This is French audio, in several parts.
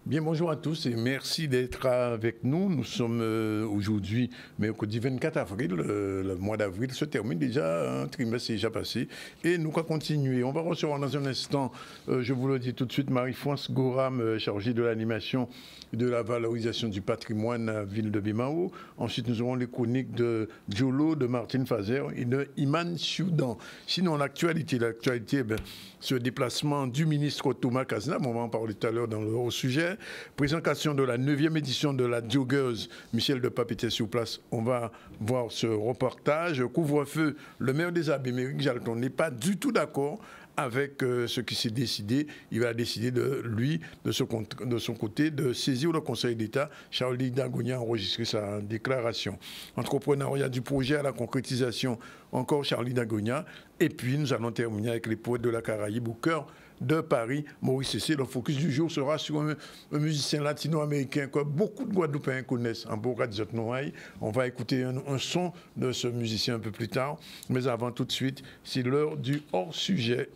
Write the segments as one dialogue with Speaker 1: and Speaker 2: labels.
Speaker 1: Bien, bonjour à tous et merci d'être avec nous. Nous sommes aujourd'hui, mercredi 24 avril, le mois d'avril se termine déjà, un trimestre est déjà passé et nous allons continuer. On va recevoir dans un instant, je vous le dis tout de suite, Marie-France Goram, chargée de l'animation de la valorisation du patrimoine à Ville de Bimao. Ensuite, nous aurons les chroniques de Diolo, de Martine Fazer et de Iman Soudan. Sinon, l'actualité, ce déplacement du ministre Thomas Cazenave, on va en parler tout à l'heure dans le haut sujet. Présentation de la 9e édition de la joggeuse. Michel Depape était sur place. On va voir ce reportage. Couvre-feu, le maire des Abbés, Méric Jalton, n'est pas du tout d'accord avec ce qui s'est décidé. Il va décider de son côté, de saisir le Conseil d'État. Charlie Dagonia a enregistré sa déclaration. Entrepreneuriat du projet à la concrétisation, encore Charlie Dagonia. Et puis nous allons terminer avec les poètes de la Caraïbe au cœur de Paris, Maurice Cessé. Le focus du jour sera sur un musicien latino-américain que beaucoup de Guadeloupéens connaissent, Amboka Diotnoaï. On va écouter un son de ce musicien un peu plus tard. Mais avant, tout de suite, c'est l'heure du hors-sujet.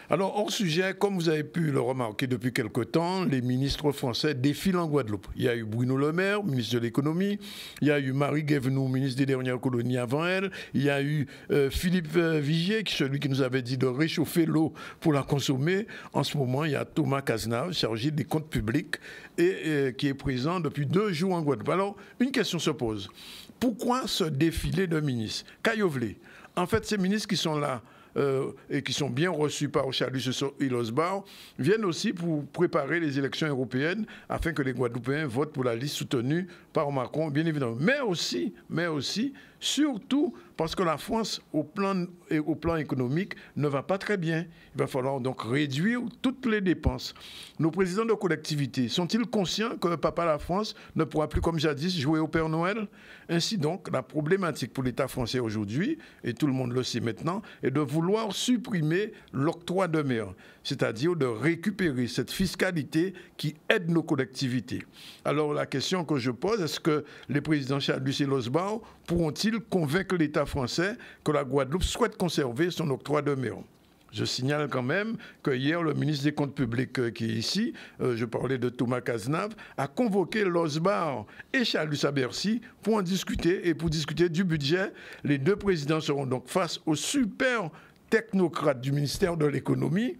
Speaker 1: Alors, hors sujet, comme vous avez pu le remarquer depuis quelque temps, les ministres français défilent en Guadeloupe. Il y a eu Bruno Le Maire, ministre de l'économie. Il y a eu Marie Guévenoux, ministre des dernières colonies avant elle. Il y a eu Philippe Vigier, celui qui nous avait dit de réchauffer l'eau pour la consommer. En ce moment, il y a Thomas Cazenave, chargé des comptes publics, et qui est présent depuis 2 jours en Guadeloupe. Alors, une question se pose. Pourquoi ce défilé de ministres? Caillovlé. En fait, ces ministres qui sont là, et qui sont bien reçus par Charles et Losbar, viennent aussi pour préparer les élections européennes afin que les Guadeloupéens votent pour la liste soutenue par Macron, bien évidemment. Mais aussi, surtout parce que la France, au plan économique, ne va pas très bien. Il va falloir donc réduire toutes les dépenses. Nos présidents de collectivités sont-ils conscients que Papa la France ne pourra plus, comme jadis, jouer au Père Noël? Ainsi donc, la problématique pour l'État français aujourd'hui, et tout le monde le sait maintenant, est de vouloir supprimer l'octroi de mer, c'est-à-dire de récupérer cette fiscalité qui aide nos collectivités. Alors la question que je pose, est-ce que les présidents Charles et Losbar pourront-ils convaincre l'État français que la Guadeloupe souhaite conserver son octroi de mer? Je signale quand même que hier, le ministre des Comptes publics qui est ici, je parlais de Thomas Cazenave, a convoqué Losbar et Charles à Bercy pour en discuter et pour discuter du budget. Les 2 présidents seront donc face aux super technocrates du ministère de l'économie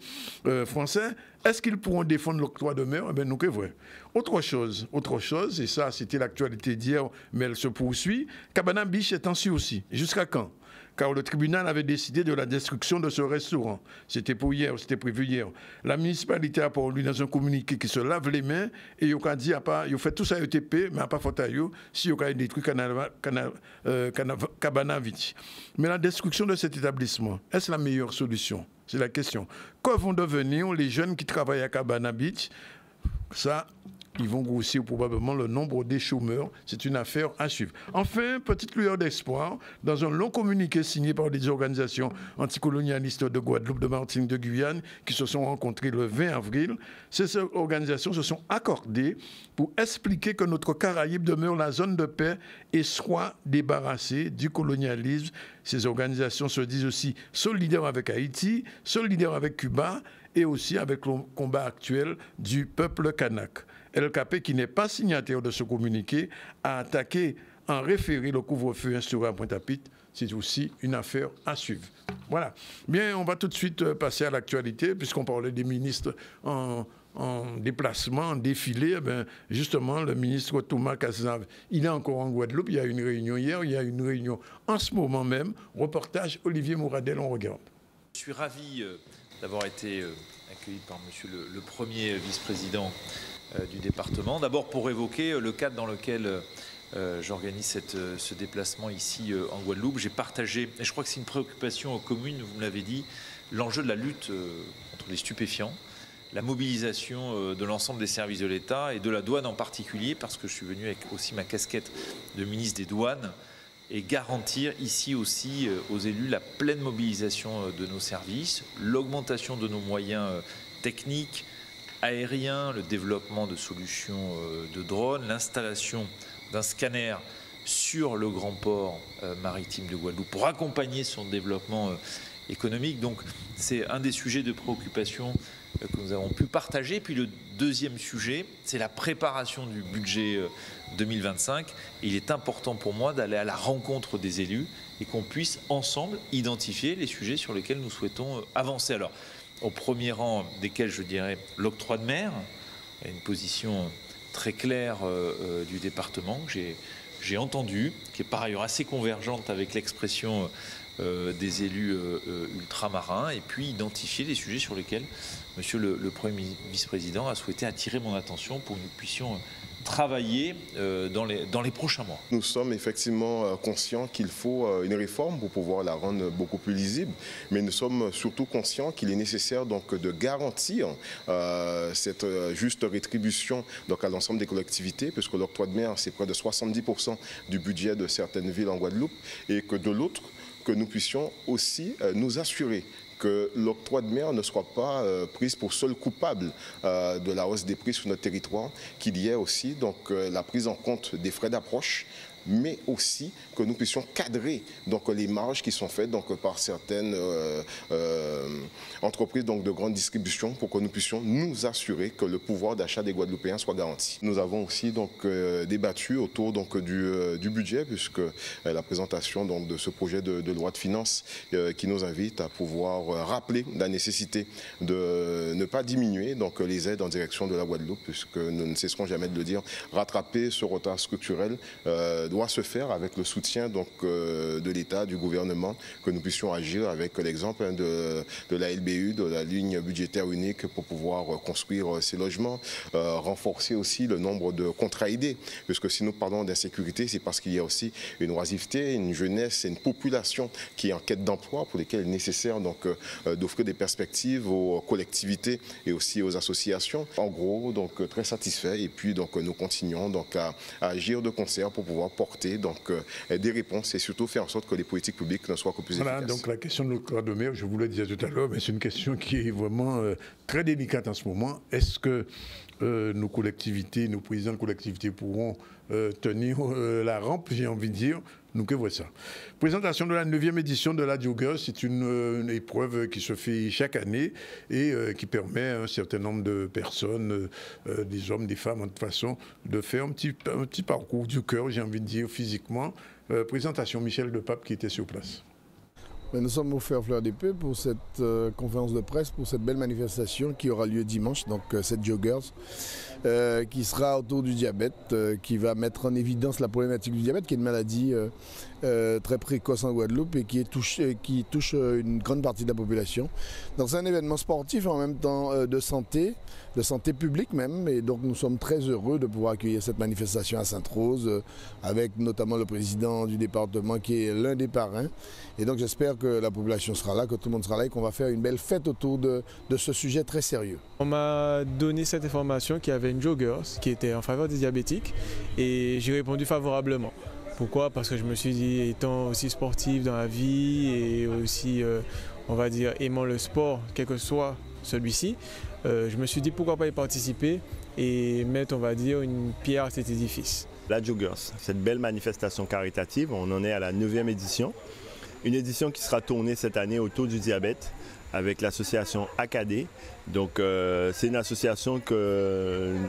Speaker 1: français. Est-ce qu'ils pourront défendre l'octroi de mer? Eh bien, nous que vrai. Autre chose, et ça c'était l'actualité d'hier, mais elle se poursuit, Cabana Beach est en sursis. Jusqu'à quand? Car le tribunal avait décidé de la destruction de ce restaurant. C'était pour hier, c'était prévu hier. La municipalité a parlé dans un communiqué qui se lave les mains et il a dit, il fait tout ça à ETP, mais pas faute à eux, si il a détruit Cabana Beach. Mais la destruction de cet établissement, est-ce la meilleure solution? C'est la question. Que vont devenir les jeunes qui travaillent à Cabana Beach? Ça, ils vont grossir probablement le nombre des chômeurs. C'est une affaire à suivre. Enfin, petite lueur d'espoir, dans un long communiqué signé par des organisations anticolonialistes de Guadeloupe, de Martinique, de Guyane, qui se sont rencontrées le 20 avril, ces organisations se sont accordées pour expliquer que notre Caraïbe demeure la zone de paix et soit débarrassée du colonialisme. Ces organisations se disent aussi solidaires avec Haïti, solidaires avec Cuba et aussi avec le combat actuel du peuple kanak. LKP, qui n'est pas signataire de ce communiqué, a attaqué en référé le couvre-feu instauré à Pointe-à-Pitre. C'est aussi une affaire à suivre. Voilà. Bien, on va tout de suite passer à l'actualité, puisqu'on parlait des ministres en déplacement, en défilé. Justement, le ministre Thomas Cazenave, il est encore en Guadeloupe. Il y a une réunion hier, il y a une réunion en ce moment même. Reportage Olivier Mouradel, on regarde.
Speaker 2: Je suis ravi d'avoir été accueilli par monsieur le premier vice-président du département. D'abord pour évoquer le cadre dans lequel j'organise ce déplacement ici en Guadeloupe. J'ai partagé, et je crois que c'est une préoccupation commune, vous me l'avez dit, l'enjeu de la lutte contre les stupéfiants, la mobilisation de l'ensemble des services de l'État et de la douane en particulier, parce que je suis venu avec aussi ma casquette de ministre des Douanes, et garantir ici aussi aux élus la pleine mobilisation de nos services, l'augmentation de nos moyens techniques, aériens, le développement de solutions de drones, l'installation d'un scanner sur le grand port maritime de Guadeloupe pour accompagner son développement économique. Donc c'est un des sujets de préoccupation que nous avons pu partager. Puis le deuxième sujet, c'est la préparation du budget 2025. Il est important pour moi d'aller à la rencontre des élus et qu'on puisse ensemble identifier les sujets sur lesquels nous souhaitons avancer. Alors, au premier rang desquels je dirais l'octroi de mer, il y a une position très claire du département que j'ai entendue, qui est par ailleurs assez convergente avec l'expression des élus ultramarins, et puis identifier les sujets sur lesquels Monsieur le Premier vice-président a souhaité attirer mon attention pour que nous puissions travailler dans les prochains mois.
Speaker 3: Nous sommes effectivement conscients qu'il faut une réforme pour pouvoir la rendre beaucoup plus lisible, mais nous sommes surtout conscients qu'il est nécessaire donc de garantir cette juste rétribution donc à l'ensemble des collectivités, puisque l'octroi de mer c'est près de 70% du budget de certaines villes en Guadeloupe, et que de l'autre, que nous puissions aussi nous assurer que l'octroi de mer ne soit pas prise pour seul coupable de la hausse des prix sur notre territoire, qu'il y ait aussi donc, la prise en compte des frais d'approche, mais aussi que nous puissions cadrer donc, les marges qui sont faites donc, par certaines entreprises donc, de grande distribution, pour que nous puissions nous assurer que le pouvoir d'achat des Guadeloupéens soit garanti. Nous avons aussi donc, débattu autour donc, du budget, puisque la présentation donc, de ce projet de loi de finances qui nous invite à pouvoir rappeler la nécessité de ne pas diminuer donc, les aides en direction de la Guadeloupe, puisque nous ne cesserons jamais de le dire, rattraper ce retard structurel doit se faire avec le soutien donc, de l'État, du gouvernement, que nous puissions agir avec l'exemple de la LBU, de la ligne budgétaire unique pour pouvoir construire ces logements, renforcer aussi le nombre de contrats aidés, puisque si nous parlons d'insécurité, c'est parce qu'il y a aussi une oisiveté, une jeunesse et une population qui est en quête d'emploi, pour lesquelles il est nécessaire d'offrir des perspectives aux collectivités et aussi aux associations. En gros, donc très satisfait, et puis donc nous continuons donc à agir de concert pour pouvoir porter donc, des réponses et surtout faire en sorte que les politiques publiques ne soient que plus efficaces.
Speaker 1: Donc la question de l'octroi de mer, je vous le disais tout à l'heure, mais c'est une question qui est vraiment très délicate en ce moment. Est-ce que nos collectivités, nos présidents de collectivités pourront tenir la rampe, j'ai envie de dire? Nous que voit ça. Présentation de la 9e édition de la Joggers, c'est une épreuve qui se fait chaque année et qui permet à un certain nombre de personnes, des hommes, des femmes, de toute façon, de faire un petit parcours du cœur, j'ai envie de dire, physiquement. Présentation Michel Depape qui était sur place.
Speaker 4: Nous sommes au Fleur d'Épée pour cette conférence de presse, pour cette belle manifestation qui aura lieu dimanche, donc cette Joggers, qui sera autour du diabète, qui va mettre en évidence la problématique du diabète, qui est une maladie très précoce en Guadeloupe et qui touche une grande partie de la population. Donc c'est un événement sportif en même temps de santé publique même, et donc nous sommes très heureux de pouvoir accueillir cette manifestation à Sainte-Rose, avec notamment le président du département qui est l'un des parrains. Et donc j'espère que la population sera là, que tout le monde sera là et qu'on va faire une belle fête autour de ce sujet très sérieux.
Speaker 5: On m'a donné cette information qu'il y avait une Joggers qui était en faveur des diabétiques et j'ai répondu favorablement. Pourquoi? Parce que je me suis dit, étant aussi sportif dans la vie et aussi, on va dire, aimant le sport, quel que soit celui-ci, je me suis dit pourquoi pas y participer et mettre, on va dire, une pierre à cet édifice.
Speaker 6: La Joggers, cette belle manifestation caritative, on en est à la 9e édition. Une édition qui sera tournée cette année autour du diabète avec l'association ACAD. Donc c'est une association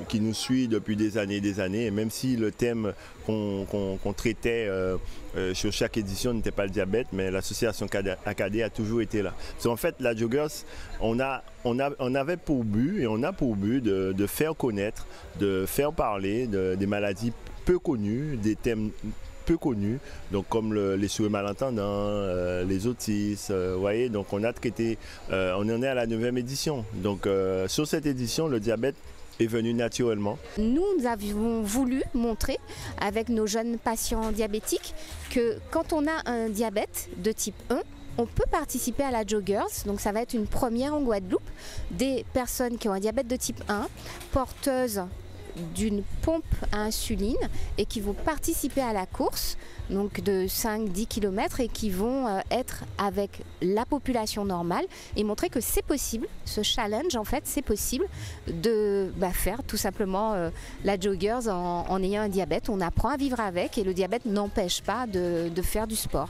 Speaker 6: qui nous suit depuis des années, et même si le thème qu'on traitait sur chaque édition n'était pas le diabète, mais l'association ACAD a toujours été là. Donc, en fait, la Joggers, on avait pour but et on a pour but de faire connaître, de faire parler des maladies peu connues, des thèmes peu connus, donc comme les sourds malentendants, les autistes, voyez, donc on a traité, on en est à la 9e édition. Donc sur cette édition, le diabète est venu naturellement.
Speaker 7: Nous avons voulu montrer avec nos jeunes patients diabétiques que quand on a un diabète de type 1, on peut participer à la Joggers, donc ça va être une première en Guadeloupe. Des personnes qui ont un diabète de type 1, porteuses d'une pompe à insuline et qui vont participer à la course donc de 5-10 km et qui vont être avec la population normale et montrer que c'est possible, ce challenge en fait c'est possible de faire tout simplement la Joggers en ayant un diabète. On apprend à vivre avec et le diabète n'empêche pas de faire du sport.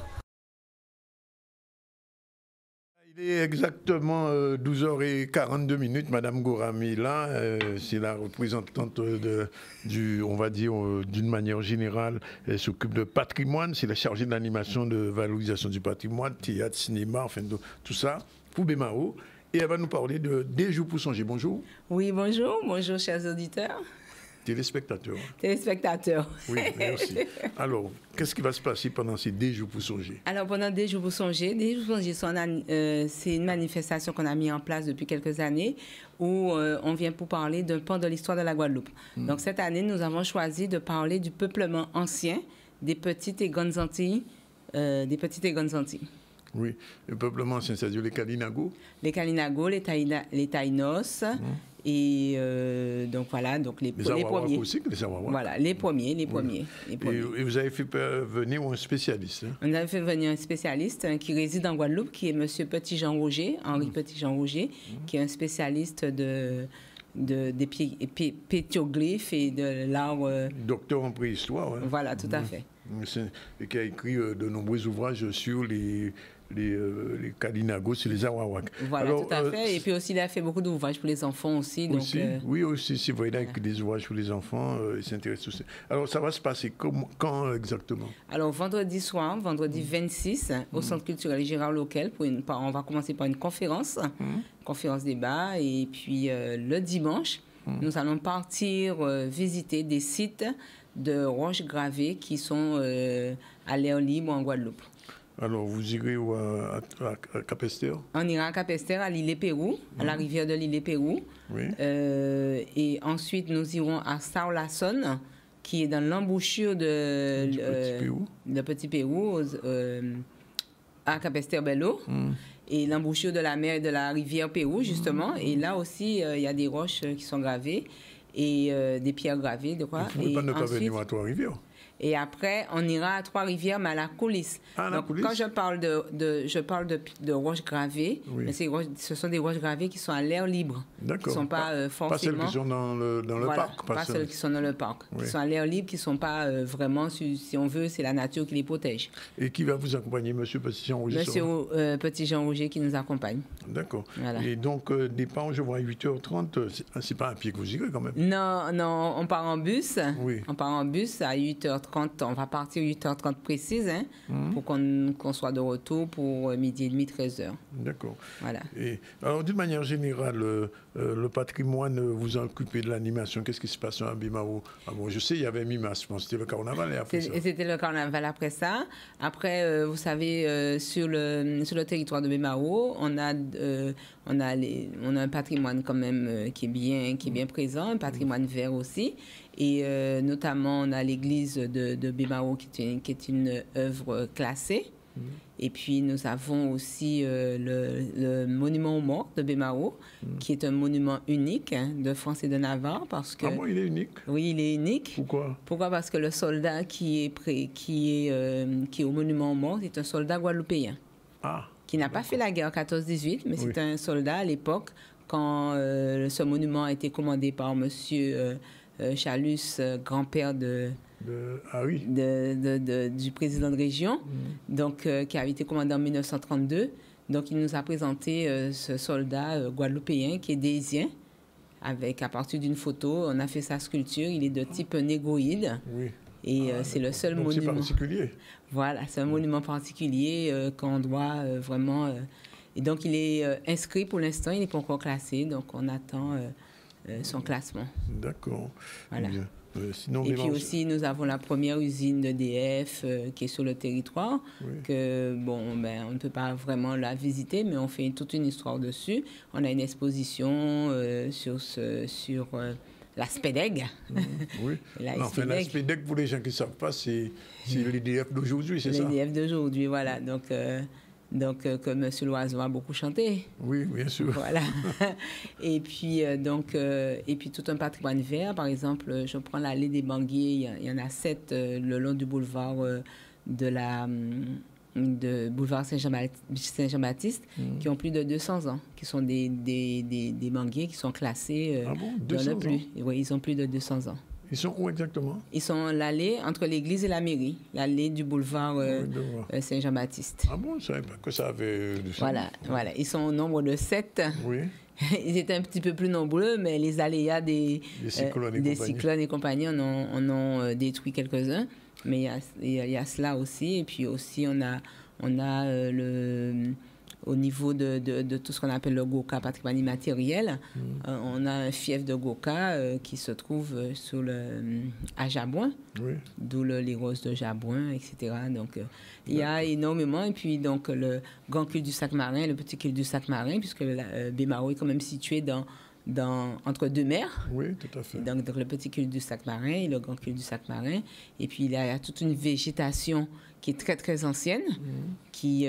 Speaker 1: Il est exactement 12h42. Madame Gorami, là, c'est la représentante on va dire, d'une manière générale, elle s'occupe de patrimoine, c'est la chargée de l'animation de valorisation du patrimoine, théâtre, cinéma, enfin tout ça, pour Bemao. Et elle va nous parler de Des jours pour songer. Bonjour.
Speaker 8: Oui, bonjour. Bonjour, chers auditeurs.
Speaker 1: Téléspectateurs.
Speaker 8: Téléspectateurs.
Speaker 1: Oui, merci. Alors, qu'est-ce qui va se passer pendant ces 10 jours pour songer?
Speaker 8: Alors, pendant Des jours pour songer, c'est une manifestation qu'on a mis en place depuis quelques années où on vient pour parler d'un pan de l'histoire de la Guadeloupe. Donc, cette année, nous avons choisi de parler du peuplement ancien des petites et grandes Antilles.
Speaker 1: Oui, le peuplement ancien, c'est-à-dire les Kalinago?
Speaker 8: Les Kalinago, les Taïnos. Et donc voilà, donc les premiers.
Speaker 1: Aussi, les Awawak.
Speaker 8: Voilà, les premiers.
Speaker 1: Et vous avez fait venir un spécialiste. Hein?
Speaker 8: On avait fait venir un spécialiste qui réside en Guadeloupe, qui est M. Petit-Jean Roger, Henri Petit-Jean Roger, qui est un spécialiste des pétroglyphes et de l'art.
Speaker 1: Docteur en préhistoire. Hein?
Speaker 8: Voilà, tout à fait.
Speaker 1: Et qui a écrit de nombreux ouvrages sur les Kalinago, sur les Awawak.
Speaker 8: Voilà, alors, tout à fait. Et puis aussi, il a fait beaucoup d'ouvrages pour les enfants aussi.
Speaker 1: Aussi, donc, oui, aussi, c'est vrai, il a écrit des ouvrages pour les enfants, il s'intéresse aussi. Alors, ça va se passer quand exactement?
Speaker 8: Alors, vendredi soir, vendredi 26, au Centre culturel Gérard Loquel, on va commencer par une conférence, conférence débat, et puis le dimanche, nous allons partir visiter des sites de roches gravées qui sont à l'air libre en Guadeloupe.
Speaker 1: Alors, vous irez à Capesterre? On
Speaker 8: ira à Capesterre, à l'île Pérou, à la rivière de l'île Pérou.
Speaker 1: Oui.
Speaker 8: Et ensuite, nous irons à Sao-Lasson, qui est dans l'embouchure de Petit Pérou, à Capesterre-Bello. Et l'embouchure de la mer et de la rivière Pérou, justement. Et là aussi, il y a des roches qui sont gravées et des pierres gravées. De quoi.
Speaker 1: Vous ne pouvez pas venir à Trois-Rivières?
Speaker 8: Et après, on ira à Trois-Rivières, mais à la coulisse. Donc, quand je parle de roches gravées, mais ce sont des roches gravées qui sont à l'air libre.
Speaker 1: D'accord.
Speaker 8: Qui ne sont pas forcément...
Speaker 1: Pas celles qui sont dans le parc.
Speaker 8: Pas celles qui sont dans le parc. Oui. Qui sont à l'air libre, qui ne sont pas vraiment, si on veut, c'est la nature qui les protège.
Speaker 1: Et qui va vous accompagner, M. Petit-Jean Roger?
Speaker 8: M. Petit-Jean Roger qui nous accompagne.
Speaker 1: D'accord. Voilà. Et donc, départ, je vois à 8h30, c'est pas à pied que vous irez quand même?
Speaker 8: Non, on part en bus.
Speaker 1: Oui.
Speaker 8: On part en bus à 8h30. On va partir 8h30 précise, pour qu'on soit de retour pour midi et demi, 13h.
Speaker 1: D'accord.
Speaker 8: Voilà.
Speaker 1: Et alors, d'une manière générale, le patrimoine, vous occupez de l'animation. Qu'est-ce qui se passe à Bemao? Bon, je sais, il y avait Mimas, bon, c'était le carnaval et après ça.
Speaker 8: C'était le carnaval après ça. Après, vous savez, sur le territoire de Bemao, on a un patrimoine quand même qui est bien présent, un patrimoine vert aussi. Et notamment, on a l'église de Bemao qui est une œuvre classée. Et puis, nous avons aussi le monument aux morts de Bemao, qui est un monument unique de France et de Navarre. Parce que,
Speaker 1: bon, il est unique?
Speaker 8: Oui, il est unique.
Speaker 1: Pourquoi?
Speaker 8: Pourquoi? Parce que le soldat qui est au monument aux morts est un soldat guadeloupéen. Qui n'a pas fait la guerre 14-18, mais c'est un soldat à l'époque, quand ce monument a été commandé par monsieur... Chalus, grand-père du président de région, donc qui a été commandé en 1932. Donc, il nous a présenté ce soldat guadeloupéen qui est déisien. À partir d'une photo, on a fait sa sculpture. Il est de type négroïde.
Speaker 1: Oui.
Speaker 8: Et c'est le seul monument.
Speaker 1: C'est particulier.
Speaker 8: Voilà, c'est un monument particulier qu'on doit vraiment... et donc, il est inscrit pour l'instant. Il n'est pas encore classé. Donc, on attend... son classement. D'accord. Voilà. Et puis aussi, nous avons la première usine d'EDF qui est sur le territoire, que, on ne peut pas vraiment la visiter, mais on fait toute une histoire dessus. On a une exposition sur la SPEDEG.
Speaker 1: Oui. Enfin, la SPEDEG, pour les gens qui ne savent pas, c'est l'EDF d'aujourd'hui, c'est ça?
Speaker 8: L'EDF d'aujourd'hui, voilà. Donc, que M. Loiseau a beaucoup chanté.
Speaker 1: Oui, bien sûr.
Speaker 8: Voilà. Et puis, tout un patrimoine vert. Par exemple, je prends l'allée des Banguiers. Il y en a 7 le long du boulevard boulevard Saint-Jean-Baptiste, qui ont plus de 200 ans, qui sont des manguiers qui sont classés dans le plus. Oui, ils ont plus de 200 ans.
Speaker 1: Ils sont où exactement?
Speaker 8: Ils sont l'allée entre l'église et la mairie, l'allée du boulevard Saint-Jean-Baptiste.
Speaker 1: Ah bon, je ne savais pas que ça avait...
Speaker 8: Voilà. Ils sont au nombre de 7.
Speaker 1: Oui.
Speaker 8: Ils étaient un petit peu plus nombreux, mais les aléas des cyclones et compagnie en ont détruit quelques-uns. Mais il y a cela aussi. Et puis aussi, on a au niveau de tout ce qu'on appelle le Goka, patrimoine immatériel, on a un fief de Goka qui se trouve à Jabouin, d'où les roses de Jabouin, etc. Donc, il y a énormément. Et puis, donc, le grand culte du Sac-Marin, le petit culte du Sac-Marin, puisque Baie-Mahault est quand même situé entre deux mers.
Speaker 1: Oui, tout à fait.
Speaker 8: Donc, le petit culte du Sac-Marin et le grand culte du Sac-Marin. Et puis, il y a toute une végétation qui est très, très ancienne, qui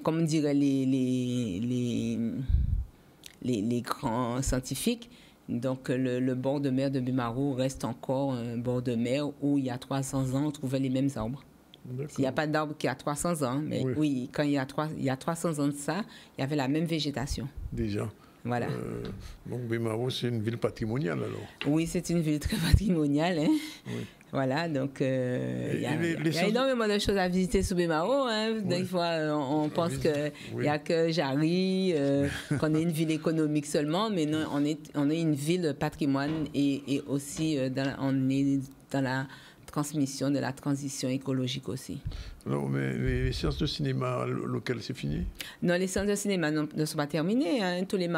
Speaker 8: comme diraient les grands scientifiques, donc le bord de mer de Baie-Mahault reste encore un bord de mer où il y a 300 ans, on trouvait les mêmes arbres. Il n'y a pas d'arbre qui a 300 ans, mais oui, quand il y a 300 ans de ça, il y avait la même végétation.
Speaker 1: Déjà.
Speaker 8: Voilà.
Speaker 1: Donc Baie-Mahault, c'est une ville patrimoniale alors?
Speaker 8: Oui, c'est une ville très patrimoniale. Hein. Oui. Voilà, donc il y a énormément de choses à visiter sur Baie-Mahault. Hein. Des fois, on pense qu'il n'y a que Jarry, qu'on est une ville économique seulement, mais non, on est une ville patrimoine et aussi on est dans la transmission de la transition écologique aussi.
Speaker 1: Non, mais les séances de cinéma locales, c'est fini? Non,
Speaker 8: les séances de cinéma ne sont pas terminées. Hein. Tous les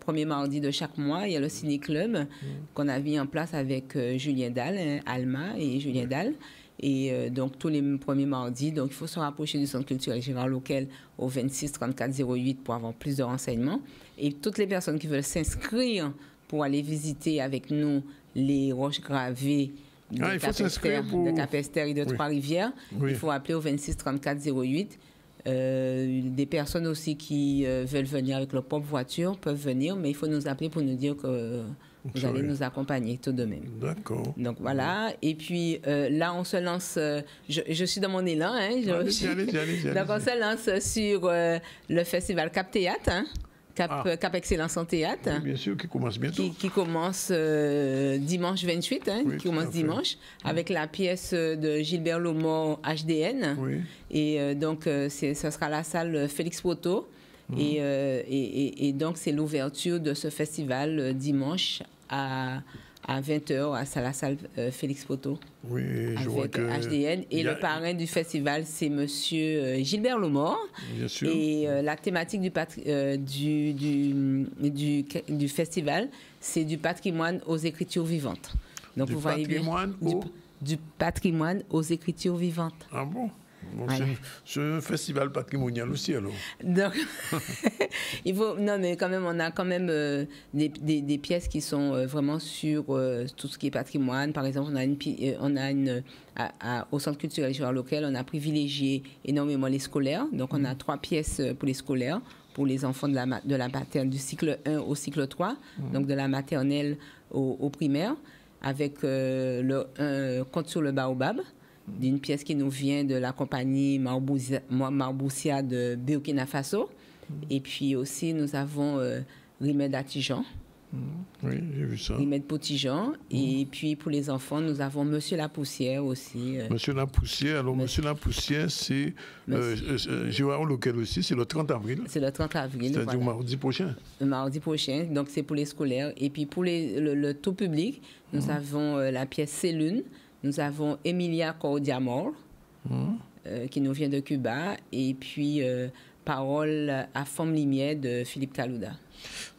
Speaker 8: premiers mardis de chaque mois, il y a le ciné-club qu'on a mis en place avec Julien Dalle, Alma et Julien Dalle. Et donc, tous les premiers mardis, donc, il faut se rapprocher du Centre culturel Gérard Loquel au 26 34 08 pour avoir plus de renseignements. Et toutes les personnes qui veulent s'inscrire pour aller visiter avec nous les roches gravées de Capesterre et de Trois-Rivières. Il faut appeler au 26 34 08. Des personnes aussi qui veulent venir avec leur propre voiture peuvent venir, mais il faut nous appeler pour nous dire que vous allez nous accompagner tout de même.
Speaker 1: D'accord.
Speaker 8: Donc voilà. Et puis là, on se lance. Je suis dans mon élan. Hein,
Speaker 1: allez.
Speaker 8: Donc on se lance sur le festival Cap Théâtre. Hein. Cap Excellence en théâtre.
Speaker 1: Oui, bien sûr, qui commence bientôt.
Speaker 8: Qui commence dimanche 28, qui commence dimanche, avec la pièce de Gilbert Lomor, HDN. Oui. Et donc, ce sera la salle Félix Proto. Et donc, c'est l'ouverture de ce festival dimanche à 20h à la salle Félix Proto.
Speaker 1: Oui, je vois que
Speaker 8: HDN. Et le parrain du festival, c'est monsieur Gilbert Lomor.
Speaker 1: Bien sûr.
Speaker 8: Et la thématique du festival, c'est du patrimoine aux écritures vivantes. Donc, vous voyez bien. Du patrimoine aux écritures vivantes.
Speaker 1: Ah bon? Bon, voilà. C'est un festival patrimonial aussi, alors.
Speaker 8: Donc, non, mais quand même, on a quand même des pièces qui sont vraiment sur tout ce qui est patrimoine. Par exemple, au Centre culturel Gérard Loquel, on a privilégié énormément les scolaires. Donc, on a 3 pièces pour les scolaires, pour les enfants de la maternelle, du cycle 1 au cycle 3, donc de la maternelle au primaire, avec un conte sur le baobab, d'une pièce qui nous vient de la compagnie Marboussia de Burkina Faso. Et puis aussi, nous avons Rimed Atijan.
Speaker 1: Oui, j'ai vu ça.
Speaker 8: Rimed Potijan. Et puis, pour les enfants, nous avons Monsieur la Poussière aussi.
Speaker 1: Monsieur la Poussière. Alors, Monsieur la Poussière, c'est Gérard Loquel aussi, c'est le 30 avril.
Speaker 8: C'est le 30 avril.
Speaker 1: C'est-à-dire mardi prochain.
Speaker 8: Le mardi prochain. Donc, c'est pour les scolaires. Et puis, pour le tout public, nous avons la pièce Célune. Nous avons Emilia Cordiamor, qui nous vient de Cuba, et puis Parole à Femme Lumière de Philippe Kalouda.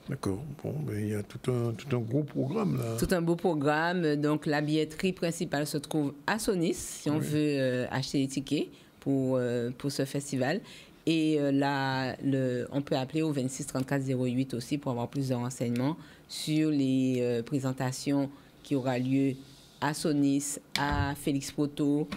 Speaker 1: D'accord. Bon, ben, il y a tout un gros programme là.
Speaker 8: Tout un beau programme. Donc, la billetterie principale se trouve à Sonis, si on veut acheter des tickets pour ce festival. Et on peut appeler au 26 34 08 aussi pour avoir plus de renseignements sur les présentations qui aura lieu à Sonis, à Félix Proto,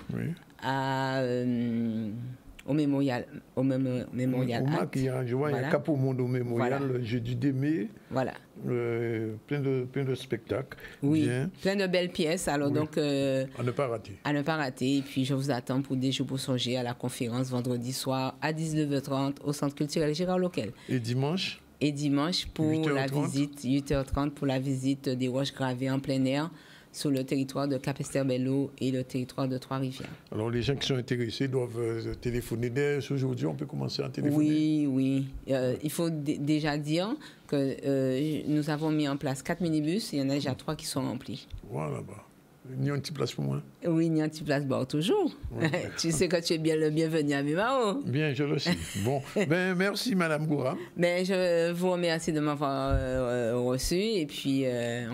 Speaker 8: au Mémorial.
Speaker 1: Je vois, il y a Cap au Monde au Mémorial, le jeudi 2 mai.
Speaker 8: Voilà.
Speaker 1: Plein de spectacles.
Speaker 8: Oui, bien. Plein de belles pièces. Alors donc,
Speaker 1: à ne pas rater.
Speaker 8: À ne pas rater. Et puis, je vous attends pour des jours pour songer à la conférence vendredi soir à 19h30 au Centre culturel Gérard Loquel.
Speaker 1: Et dimanche?
Speaker 8: Et dimanche pour
Speaker 1: 8h30.
Speaker 8: la visite, 8h30 pour la visite des roches gravées en plein air sur le territoire de Capesterre-Belle-Eau et le territoire de Trois-Rivières.
Speaker 1: Alors les gens qui sont intéressés doivent téléphoner dès aujourd'hui, on peut commencer à téléphoner.
Speaker 8: Oui. Il faut déjà dire que nous avons mis en place 4 minibus, il y en a déjà 3 qui sont remplis.
Speaker 1: Voilà, bah. Il y a une petite place pour moi.
Speaker 8: Oui, il y a une petite place, bon, toujours.
Speaker 1: Ouais.
Speaker 8: Tu sais que tu es bien le bienvenu à Bemao.
Speaker 1: Bien, je le sais. Bon, merci Madame Goura.
Speaker 8: Je vous remercie de m'avoir reçu et puis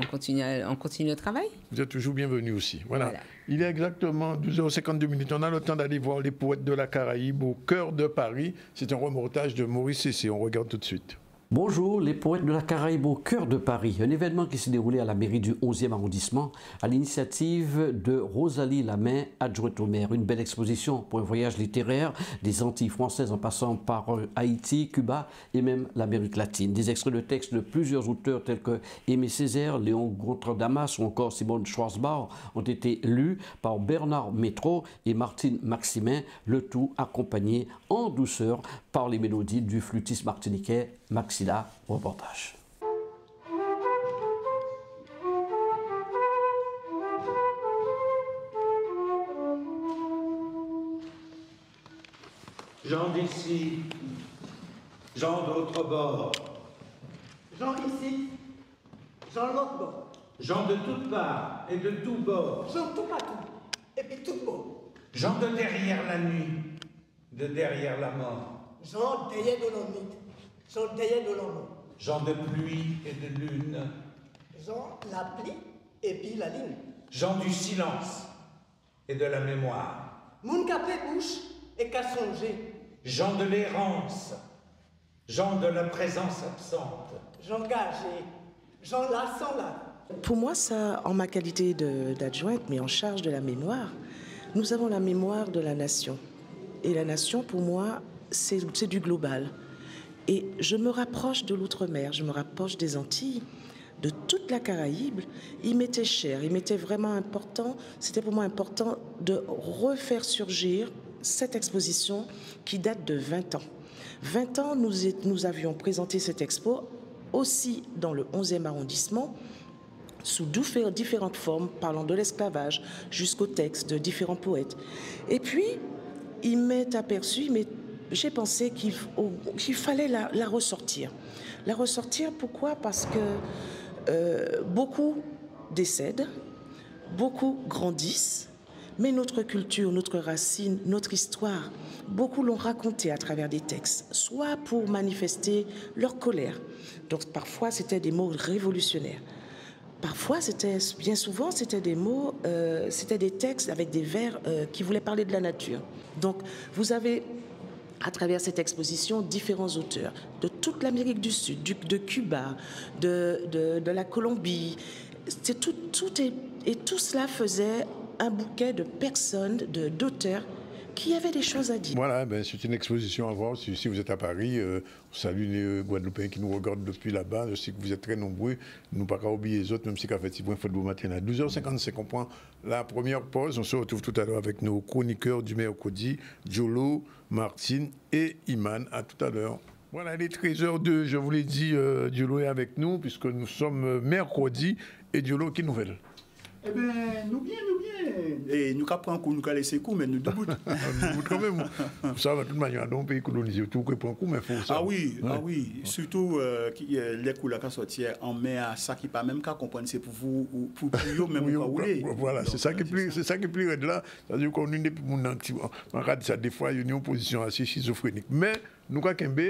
Speaker 8: on continue le travail.
Speaker 1: Vous êtes toujours bienvenue aussi. Voilà. Il est exactement 12h52. On a le temps d'aller voir les poètes de la Caraïbe au cœur de Paris. C'est un reportage de Maurice Cessé. On regarde tout de suite.
Speaker 9: Bonjour, les poètes de la Caraïbe au cœur de Paris. Un événement qui s'est déroulé à la mairie du 11e arrondissement à l'initiative de Rosalie Lamain, adjointe au maire. Une belle exposition pour un voyage littéraire des Antilles françaises en passant par Haïti, Cuba et même l'Amérique latine. Des extraits de textes de plusieurs auteurs tels que Aimé Césaire, Léon Gontran-Damas ou encore Simone Schwarzbach ont été lus par Bernard Métro et Martine Maximin, le tout accompagné en douceur par les mélodies du flûtiste martiniquais Maxilla. Reportage.
Speaker 10: Gens d'ici, gens d'autre bord.
Speaker 11: Gens ici, gens l'autre bord.
Speaker 10: Gens de toutes parts et de tous bords.
Speaker 11: Gens tout partout, et puis tout bord.
Speaker 10: Gens de derrière la nuit, de derrière la mort.
Speaker 11: Gens derrière de l'omite, gens derrière de l'homme.
Speaker 10: Gens de pluie et de lune.
Speaker 11: Gens la pluie et puis la lune.
Speaker 10: Gens du silence et de la mémoire.
Speaker 11: Moun qu'a fait bouche et qu'a songé.
Speaker 10: Gens de l'errance, gens de la présence absente.
Speaker 11: Gens gagés, gens là sans là.
Speaker 12: Pour moi, ça, en ma qualité d'adjointe, mais en charge de la mémoire, nous avons la mémoire de la nation. Et la nation, pour moi, c'est du global. Et je me rapproche de l'outre-mer, je me rapproche des Antilles, de toute la Caraïbe. Il m'était cher, il m'était vraiment important, c'était pour moi important de refaire surgir cette exposition qui date de 20 ans. 20 ans, nous avions présenté cette expo aussi dans le 11e arrondissement, sous différentes formes, parlant de l'esclavage jusqu'aux textes de différents poètes. Et puis, il m'est aperçu, mais j'ai pensé qu'il fallait la ressortir. La ressortir, pourquoi? Parce que beaucoup décèdent, beaucoup grandissent, mais notre culture, notre racine, notre histoire, beaucoup l'ont raconté à travers des textes, soit pour manifester leur colère. Donc parfois, c'était des mots révolutionnaires. Parfois, bien souvent, c'était des mots, c'était des textes avec des vers qui voulaient parler de la nature. Donc, vous avez, à travers cette exposition, différents auteurs de toute l'Amérique du Sud, de Cuba, de la Colombie. Et tout cela faisait un bouquet de personnes, d'auteurs, qui avaient des choses à dire.
Speaker 1: Voilà, c'est une exposition à voir. Si vous êtes à Paris, on salue les Guadeloupéens qui nous regardent depuis là-bas. Je sais que vous êtes très nombreux. Nous ne pas oublier les autres, même si Café Tibouin fait de beau matin à 12h55. On prend la première pause. On se retrouve tout à l'heure avec nos chroniqueurs du mercredi, Diolo, Martine et Iman. À tout à l'heure. Voilà, il est 13h02. Je vous l'ai dit, Diolo est avec nous puisque nous sommes mercredi. Et Diolo, quelle nouvelle?
Speaker 13: Eh bien, nous bien. Et nous avons pris un coup, nous avons laissé coup, mais nous debout.
Speaker 1: Nous quand même. Ça va de toute manière, dans un pays colonisé, tout qui prend coup, mais il faut ça.
Speaker 13: Ah oui. Surtout les coups là qui sortent en mer, ça qui pas même qu'à comprendre, c'est pour vous, pour vous même pas rouler.
Speaker 1: Voilà, c'est ça qui est plus raide là. C'est-à-dire qu'on est depuis mon anti. On regarde ça des fois, il y a une opposition assez schizophrénique. Mais nous avons qu'un B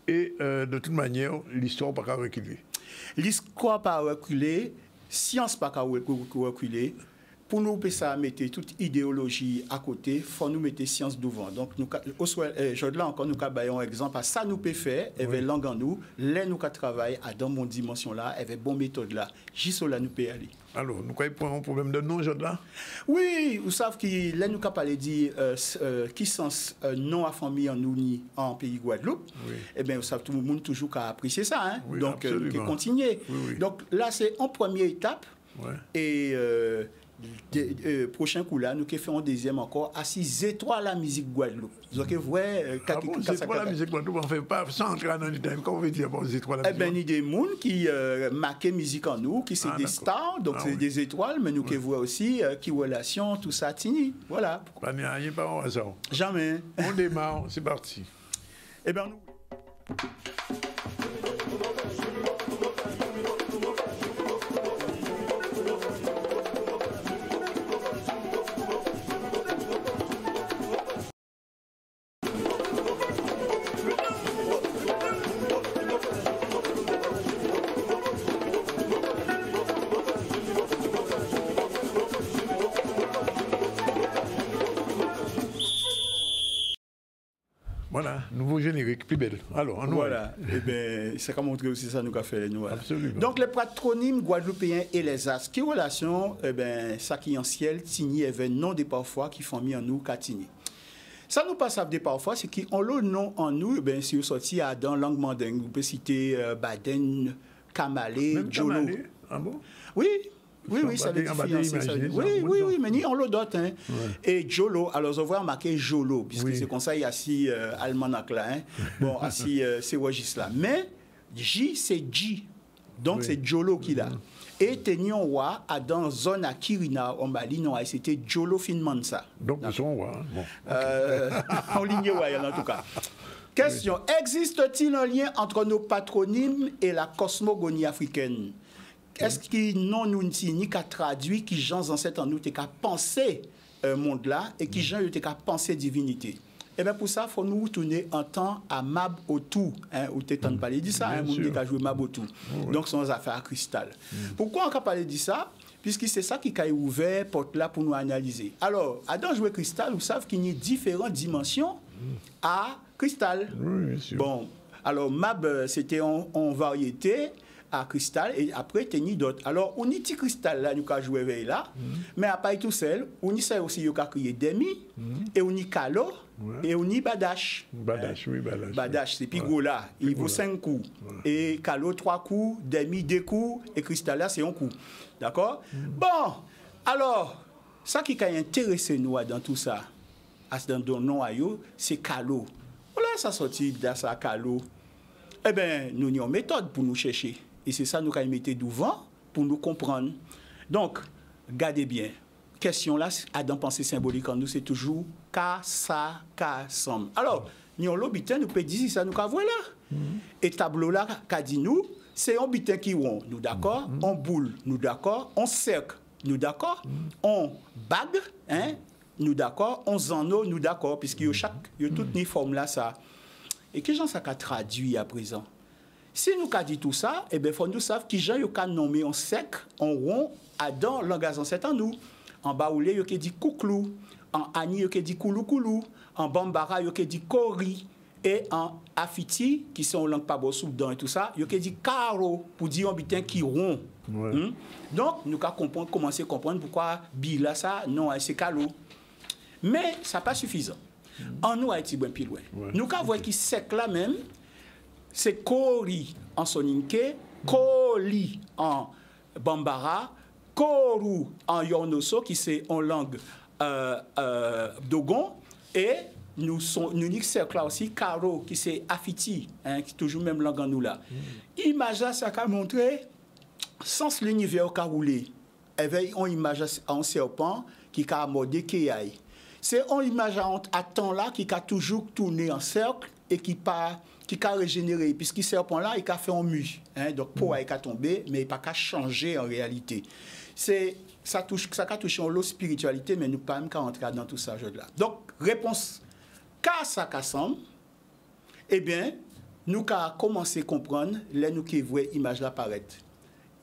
Speaker 1: et de toute manière, l'histoire n'a pas reculer.
Speaker 13: L'histoire n'a pas reculer, science n'a pas reculer. Pour nous mettre toute idéologie à côté, il faut nous mettre science devant. Donc, aujourd'hui encore, nous avons un exemple à ça nous peut faire, avec langue en nous, là nous travaillons dans mon dimension là, avec bonne méthode là, juste là nous peut aller.
Speaker 1: Alors, nous avons un problème de nom aujourd'hui là?
Speaker 13: Oui, vous savez que là nous avons dit qui sens non à famille en nous en pays Guadeloupe. Oui. Eh bien, vous savez tout le monde toujours qu'à apprécier ça, hein? Donc, qui continue. Oui. Donc là, c'est en première étape. Ouais. Et prochain coup là, nous qui faisons un deuxième encore à 6 étoiles la musique Guadeloupe. Donc, vous voyez,
Speaker 1: c'est étoiles la musique Guadeloupe, on ne fait pas sans entrer dans le détail. Comment on veut dire les étoiles la musique?
Speaker 13: Eh bien, il y a des gens qui marquent musique en nous, qui sont des stars, donc c'est des étoiles, mais nous qui voyons aussi qui relation, tout ça, tini. Voilà.
Speaker 1: Il n'y a rien pas au hasard.
Speaker 13: Jamais.
Speaker 1: On démarre, c'est parti.
Speaker 13: Eh bien, nous.
Speaker 1: Voilà, nouveau générique, plus belle. Alors,
Speaker 13: voilà, eh bien, c'est comme montrer aussi ça nous a fait. Nous, voilà.
Speaker 1: Absolument.
Speaker 13: Donc, les patronymes guadeloupéens et les as, qui relation, eh bien, ça qui en ciel, Tini, et non des parfois qui font mis en nous qu'à Tini. Ça nous passe à des parfois, c'est qu'on le nom en nous, eh bien, si vous sortez à dans langue mandingue, vous pouvez citer Baden, Kamalé, Jolo.
Speaker 1: Kamalé, ah bon?
Speaker 13: Oui. Oui, ça veut dire fiancé. Oui, mais ni on le dote. Hein. Ouais. Et Jolo, alors on voit marqué Jolo, puisque c'est comme ça, il y a si almanach là. Hein. Bon, assis c'est registre là. Mais J, c'est J. Donc c'est Jolo qui l'a. Et Tenyon Wa, à dans zone à Kirina, en Mali, non, c'était Jolo Finmansa.
Speaker 1: Donc ils sont Wa. Bon.
Speaker 13: En ligne Wa, en tout cas. Question, existe-t-il un lien entre nos patronymes et la cosmogonie africaine? Est-ce qu'il non nous ni qu'à traduire qui gens ancêtres en nous t'es qu'à penser monde là et qui gens t'es qu'à penser divinité. Et bien pour ça il faut nous retourner en temps à Mab Otou hein où t'es en parler de ça hein monde qui a joué Mab Otou. Donc sans affaire à cristal. Pourquoi on a parlé de ça? Puisque c'est ça qui a ouvert porte là pour nous analyser. Alors Adam jouer cristal vous savez qu'il y a différentes dimensions à cristal.
Speaker 1: Oui, sûr.
Speaker 13: Bon, alors Mab c'était en variété à cristal et après tenir d'autres. Alors on y petit cristal là nous ka jouer là mais à pas tout seul on y ça aussi yo ka créer demi et on y calo et on y badash badash c'est pigo là il vaut 5 coups et calo 3 coups demi 2 coups et cristal là c'est un coup d'accord bon alors ça qui a intéressé nous dans tout ça dans nom à yo c'est calo voilà ça sorti de ça calo eh ben nous avons une méthode pour nous chercher. Et c'est ça nous avons mis devant pour nous comprendre. Donc, gardez bien. Question là, à dans pensée symbolique en nous, c'est toujours ka, sa, ka, som. Alors, nous avons l'habitant, nous pouvons dire ça, nous avons voilà. Et tableau là, qu'a dit nous, c'est un bitin qui rond, nous d'accord, on boule, nous d'accord, on cercle, nous d'accord, on bague, hein, nous d'accord, on zano, nous d'accord, puisque y a toute une forme là, ça. Et que gens ça qu'a traduit à présent? Si nous qu'a dit tout ça, eh bien, faut nous savoir qui gens yo qu'a nommé en sec, en rond, à dans langage ancêtre en nous. En baoulé yo qu'a dit kouklou, en ani yo qu'a dit koulou koulou, en bambara yo qu'a dit kori, et en afiti, qui sont langue pas bossou dans et tout ça, yo qu'a dit karo, pour dire un bitin qui rond. Donc, nous qu'a commencé à comprendre pourquoi bila ça, non, c'est kalo. Mais ça pas suffisant. En nous, Haïti, bien plus loin. Nous, quand voyons qui sec là même, c'est Kori en Soninke, Koli en Bambara, Koru en Yornoso, qui c'est en langue Dogon, et nous unique cercle là aussi, Karo, qui c'est Afiti, hein, qui est toujours même langue en nous là. Image là, ça a montré, sans l'univers qui a roulé, on image un serpent qui a mordé Kéaï. C'est une image à temps là qui a toujours tourné en cercle et qui a régénéré. Puisque ce serpent là, il a fait un mu. Hein, donc, pour il a tombé, mais il n'a pas changé en réalité. Ça a touché en l'eau spiritualité, mais nous ne pouvons pas entrer dans tout ça. Là. Donc, réponse, qu'à ça qu'assemble, eh bien, nous avons commencé à comprendre, là, nous qui voyons l'image là apparaître.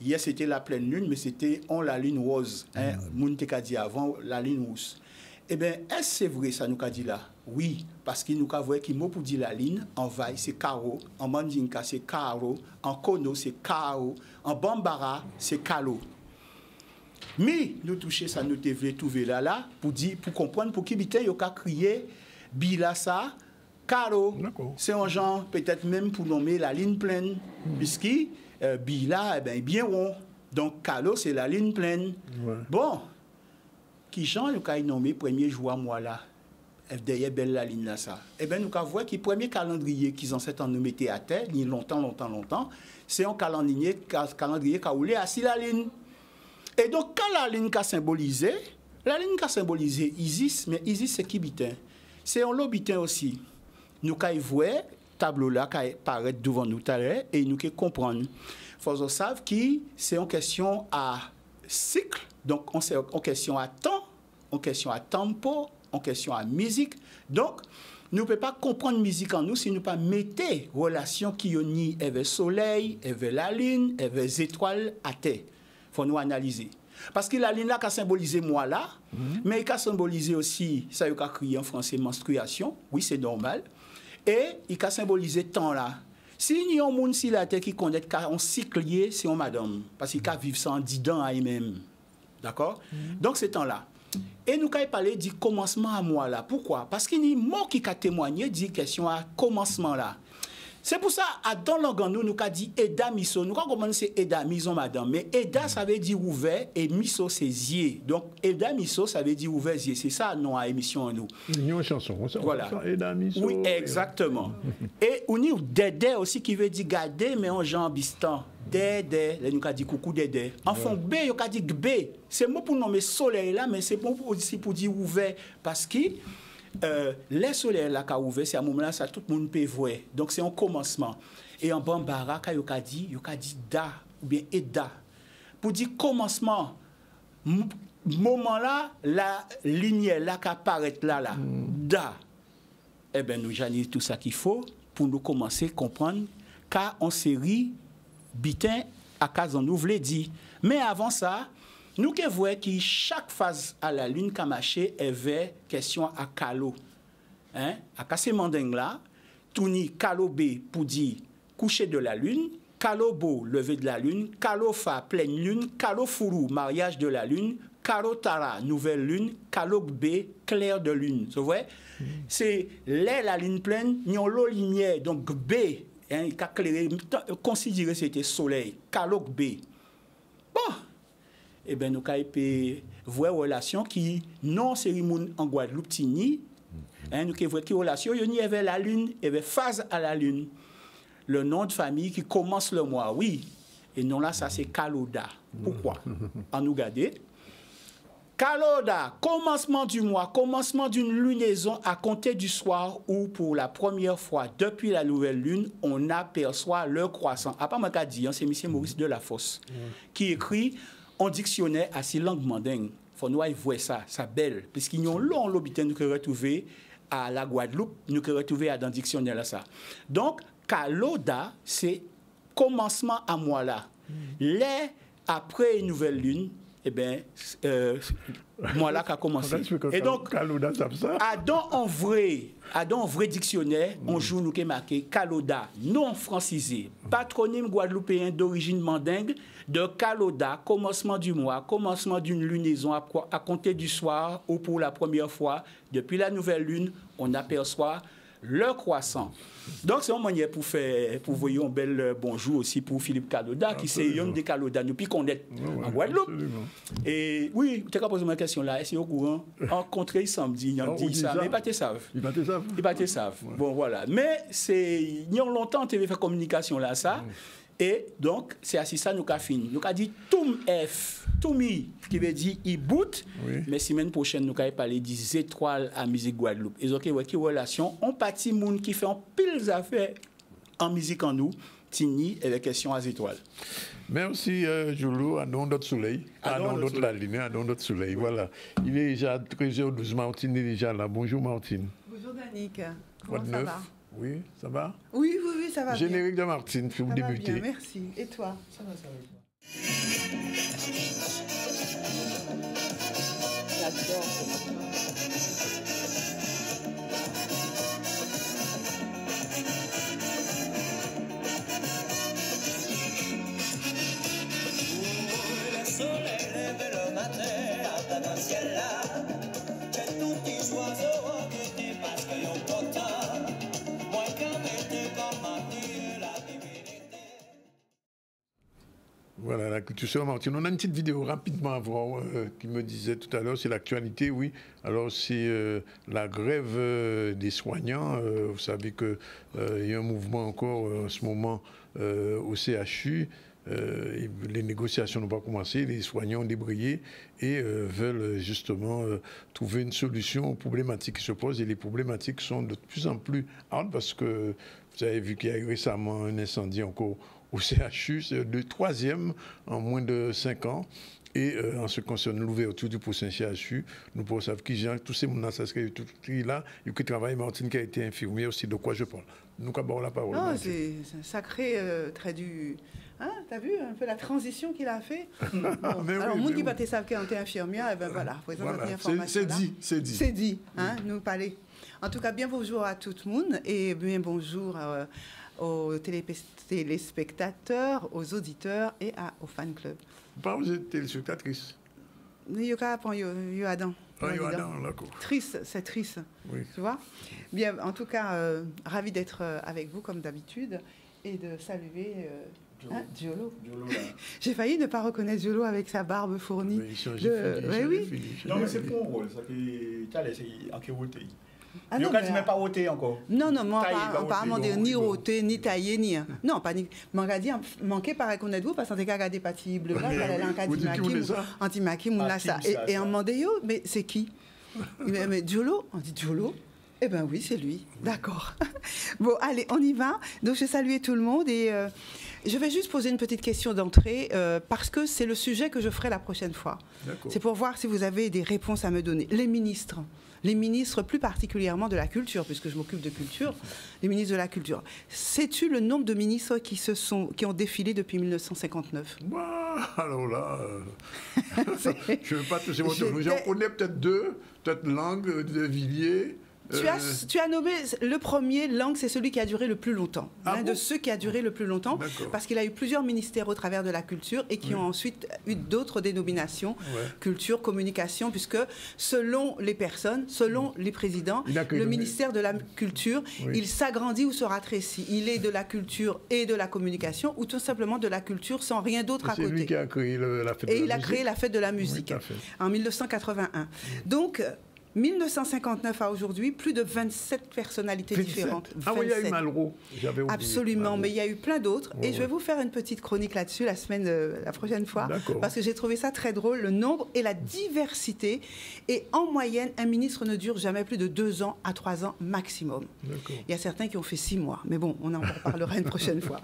Speaker 13: Hier, c'était la pleine lune, mais c'était la lune rose. Hein, Moun te dit avant, la lune rousse. Eh bien, est-ce que c'est vrai, ça nous a dit là? Oui, parce qu'il nous a vu qu'il mot pour dire la ligne, en vaille, c'est karo, en mandinka, c'est karo, en kono, c'est kao, en bambara, c'est kalo. Mais nous toucher ça, nous devons trouver là, pour comprendre, pour qu'il y ait crié, bilasa, karo. C'est un genre, peut-être même pour nommer la ligne pleine, puisque bila, eh bien rond. Donc, kalo, c'est la ligne pleine. Bon. qui Jean nous a nommé premier jour moi là. Derrière belle la ligne là ça. Eh bien nous avons vu que le premier calendrier qu'ils ont fait en nous mettait à terre, ni longtemps, c'est un calendrier qui a roulé assis la ligne. Et donc quand la ligne a symbolisé Isis, mais Isis c'est qui bitin? C'est un lot bitin aussi. Nous avons vu tableau là qui apparaît devant nous tout à l'heure et nous comprendre. Il faut savoir que c'est une question à cycle, donc c'est une question à temps, une question à tempo, en question à musique. Donc, nous ne pouvons pas comprendre la musique en nous si nous ne pas mettons relation qui y avec le soleil, avec la lune, avec les étoiles à terre. Il faut nous analyser. Parce que la lune là, qui a symbolisé moi là, mais il a symbolisé aussi, ça il a crié en français, menstruation. Oui, c'est normal. Et il a symbolisé temps là. Si il y a un monde sur la terre qui connaît un cyclier, c'est un madame. Parce qu'il a vécu ça en 10 ans à lui-même. D'accord? Donc, c'est temps là. Et nous avons parlé du commencement à moi là. Pourquoi? Parce qu'il y a un mot qui a témoigné dit question à commencement là. C'est pour ça, dans l'angle nous avons dit Eda Miso. Nous avons commencé Eda Miso madame. Mais Eda ça veut dire ouvert et Miso c'est zier. Donc Eda Miso ça veut dire ouvert zier. C'est ça non à émission nous.
Speaker 1: Il y a une chanson.
Speaker 13: Voilà.
Speaker 1: Eda Miso.
Speaker 13: Oui, exactement. Et on y a Dédé aussi qui veut dire garder mais en Jean Bistan. Dédé, là nous avons dit coucou Dédé. Enfin B, nous avons dit B. C'est mot pour nommer soleil là, mais c'est aussi pour dire ouvert parce que les soleils là qui ont ouvert, c'est à un moment là, ça tout le monde peut voir. Donc c'est un commencement. Et en Bambara, quand il a dit da ou bien Eda. Pour dire commencement, moment là, la ligne là qui apparaît là, da. Eh bien, nous j'analyse tout ça qu'il faut pour nous commencer à comprendre qu'en série, bitin à cas nous voulait dire. Mais avant ça, nous voyons que chaque phase à la lune qu'a marché avait question à Kalo. Hein? À casser manding là, tourni Kalo B pour dire coucher de la lune, Kalo Bo lever de la lune, Kalo Fa pleine lune, Kalo Furu mariage de la lune, Kalo Tara nouvelle lune, Kalo B clair de lune. Vous voyez? C'est la lune pleine, n'y a l'eau lumière donc B hein, il a clairé, considéré c'était soleil, Kalo B. Bon. Eh bien, nous avons voir une relation qui, non, c'est en Guadeloupe, tini. Nous avons voir une relation, il y avait la lune, il y avait phase à la lune. Le nom de famille qui commence le mois, oui. Et non, là, ça, c'est Kaloda. Pourquoi? En nous garder. Kaloda, commencement du mois, commencement d'une lunaison à compter du soir où, pour la première fois depuis la nouvelle lune, on aperçoit le croissant. À part ma dit, c'est M. Maurice Delafosse qui écrit en dictionnaire à ces langues mandingues. Il faut nous voir ça, ça belle. Parce qu'il y a un long l'hôpital nous retrouvé à la Guadeloupe, nous retrouvé dans le dictionnaire là ça. Donc, Kaloda, c'est commencement à moi là. Les après une nouvelle lune, eh bien, moi là qui a commencé. Et donc, dans un vrai dictionnaire, on joue nous qui est marqué Kaloda, non francisé, patronyme guadeloupéen d'origine mandingue, de Kaloda, commencement du mois, commencement d'une lunaison à compter du soir où pour la première fois, depuis la nouvelle lune, on aperçoit le croissant. Donc, c'est une manière pour voir un bel bonjour aussi pour Philippe Kaloda, qui c'est un des Kaloda, nous puis qu'on est en Guadeloupe. Absolument. Et oui, tu as posé ma question là, est-ce qu'il est au courant? Rencontré samedi, il a dit ça, mais il ne savent. Il ne savent. Bon, voilà. Mais il y a longtemps, tu avais fait communication là, ça. Et donc, c'est ainsi ça nous avons fini. Nous avons dit Toum F, Toumi, qui veut dire il boot. Mais semaine prochaine, nous allons parler des étoiles à musique Guadeloupe. Et donc, il y a une relation. On partit monde qui fait un pile d'affaires en musique en nous, Tini, et les questions à étoiles.
Speaker 1: Merci, Joulou, à nom d'autre soleil. À nom d'autre la ligne, à nom d'autre soleil. Voilà. Il est déjà 13h12. Martine est déjà là. Bonjour, Martine.
Speaker 14: Bonjour, Danick. Comment ça va?
Speaker 1: Oui, ça va?
Speaker 14: Oui, ça va.
Speaker 1: Générique de Martine, pour vous débuter.
Speaker 14: Bien, merci. Et toi? Ça va. J'adore.
Speaker 15: Le soleil lève le matin à dans le ciel là. J'ai tout petit oiseau qui parce qu'ils ont content.
Speaker 1: Voilà, la culture sur la Martinique. On a une petite vidéo rapidement à voir qui me disait tout à l'heure, c'est l'actualité, oui. Alors c'est la grève des soignants. Vous savez qu'il y a un mouvement encore en ce moment au CHU. Les négociations n'ont pas commencé, les soignants ont débrayé et veulent justement trouver une solution aux problématiques qui se posent. Et les problématiques sont de plus en plus hardes parce que vous avez vu qu'il y a eu récemment un incendie encore au CHU, c'est le troisième en moins de 5 ans. Et en ce qui concerne l'ouverture du prochain CHU, nous pouvons savoir qui tous ces gens là, qui travaillent, Martine qui a été infirmière aussi, de quoi je parle. Nous avons la parole.
Speaker 14: Non, c'est un sacré trait du... Hein, t'as vu un peu la transition qu'il a fait bon. Alors, monde qui battait ça, qui était infirmière, et ben voilà,
Speaker 1: c'est dit.
Speaker 14: C'est dit, hein, nous parler. En tout cas, bien bonjour à tout le monde et bien bonjour aux téléspectateurs, aux auditeurs et aux fan clubs.
Speaker 1: Vous êtes téléspectatrice?
Speaker 14: Yo Adam.
Speaker 1: D'accord.
Speaker 14: Triste, c'est triste. Oui. Tu vois? Bien, en tout cas, ravi d'être avec vous comme d'habitude et de saluer Diolo. J'ai failli ne pas reconnaître Diolo avec sa barbe fournie. Oui.
Speaker 13: Non, mais c'est pour un rôle, ça qui t'a laissé en kéroté.
Speaker 14: Ah non,
Speaker 13: mais pas ôté encore.
Speaker 14: Non, moi, pas ni ôté, ni taillé, ni... Non, pas ni... Manqué par reconnaître vous, parce qu'on a regardé partie bleu, là, elle a anti-maquis, ça. Et on m'a dit, mais c'est qui? Mais Diolo, on dit Diolo. Eh bien oui, c'est lui. D'accord. Bon, allez, on y va. Donc, je salue tout le monde et je vais juste poser une petite question d'entrée parce que c'est le sujet que je ferai la prochaine fois. C'est pour voir si vous avez des réponses à me donner. Les ministres plus particulièrement de la culture, puisque je m'occupe de culture, les ministres de la culture. Sais-tu le nombre de ministres qui ont défilé depuis 1959?
Speaker 1: Alors là, je ne veux pas toucher mon tour. J'en connais peut-être deux, peut-être Langue, de Villiers.
Speaker 14: Tu as nommé le premier, Langue, c'est celui qui a duré le plus longtemps. L'un de ceux qui a duré le plus longtemps, parce qu'il a eu plusieurs ministères au travers de la culture et qui ont ensuite eu d'autres dénominations, culture, communication, puisque selon les personnes, selon les présidents, le ministère de la culture, il s'agrandit ou se rétrécit. Il est de la culture et de la communication, ou tout simplement de la culture sans rien d'autre à côté.
Speaker 1: C'est lui qui a créé la fête de la musique.
Speaker 14: Et il a créé la fête de la musique en 1981. Donc, 1959 à aujourd'hui, plus de 27 personnalités différentes.
Speaker 1: 27. Ah oui, il y a eu Malraux. J'avais oublié.
Speaker 14: Absolument,
Speaker 1: Malraux.
Speaker 14: Mais il y a eu plein d'autres. Et je vais vous faire une petite chronique là-dessus la prochaine fois. Parce que j'ai trouvé ça très drôle, le nombre et la diversité. Et en moyenne, un ministre ne dure jamais plus de 2 ans à 3 ans maximum. Il y a certains qui ont fait 6 mois. Mais bon, on en reparlera une prochaine fois.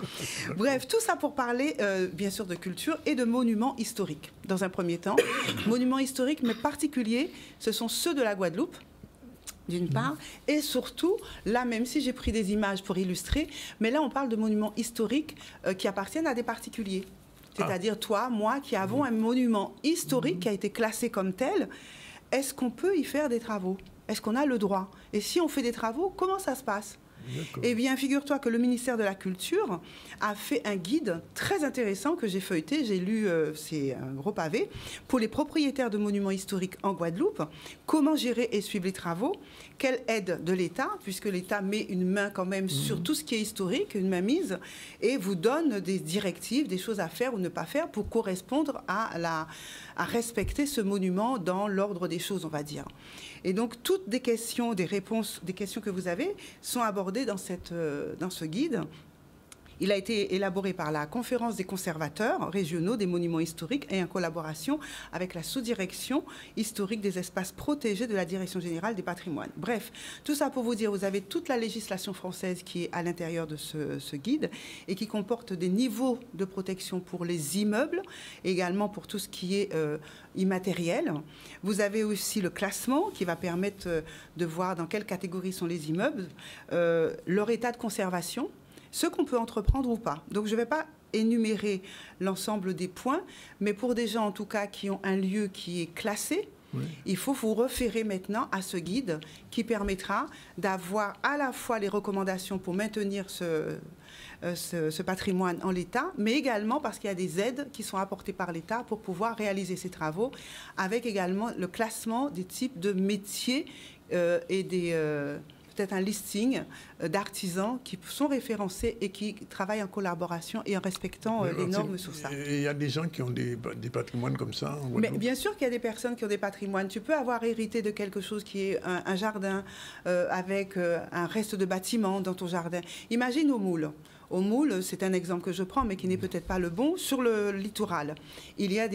Speaker 14: Bref, tout ça pour parler, bien sûr, de culture et de monuments historiques. Dans un premier temps, monuments historiques, mais particuliers, ce sont ceux de la Guadeloupe, d'une part, et surtout, là, même si j'ai pris des images pour illustrer, mais là, on parle de monuments historiques qui appartiennent à des particuliers. C'est-à-dire toi, moi, qui avons un monument historique qui a été classé comme tel, est-ce qu'on peut y faire des travaux? Est-ce qu'on a le droit? Et si on fait des travaux, comment ça se passe? Eh bien, figure-toi que le ministère de la Culture a fait un guide très intéressant que j'ai feuilleté, j'ai lu, c'est un gros pavé, pour les propriétaires de monuments historiques en Guadeloupe. Comment gérer et suivre les travaux? Quelle aide de l'État, puisque l'État met une main quand même sur tout ce qui est historique, une main mise, et vous donne des directives, des choses à faire ou ne pas faire pour correspondre à respecter ce monument dans l'ordre des choses, on va dire. Et donc, toutes des questions, des réponses, des questions que vous avez sont abordées dans ce guide. Il a été élaboré par la Conférence des conservateurs régionaux des monuments historiques et en collaboration avec la sous-direction historique des espaces protégés de la Direction générale des patrimoines. Bref, tout ça pour vous dire, vous avez toute la législation française qui est à l'intérieur de ce guide et qui comporte des niveaux de protection pour les immeubles, également pour tout ce qui est immatériel. Vous avez aussi le classement qui va permettre de voir dans quelle catégorie sont les immeubles, leur état de conservation, ce qu'on peut entreprendre ou pas. Donc, je ne vais pas énumérer l'ensemble des points, mais pour des gens, en tout cas, qui ont un lieu qui est classé, il faut vous référer maintenant à ce guide qui permettra d'avoir à la fois les recommandations pour maintenir ce patrimoine en l'état, mais également parce qu'il y a des aides qui sont apportées par l'État pour pouvoir réaliser ces travaux, avec également le classement des types de métiers et des... peut-être un listing d'artisans qui sont référencés et qui travaillent en collaboration et en respectant les normes sur ça.
Speaker 1: Il y a des gens qui ont des patrimoines comme ça.
Speaker 14: Mais bien sûr qu'il y a des personnes qui ont des patrimoines. Tu peux avoir hérité de quelque chose qui est un jardin avec un reste de bâtiment dans ton jardin. Imagine au Moule. Au Moule, c'est un exemple que je prends, mais qui n'est peut-être pas le bon, sur le littoral. Il y a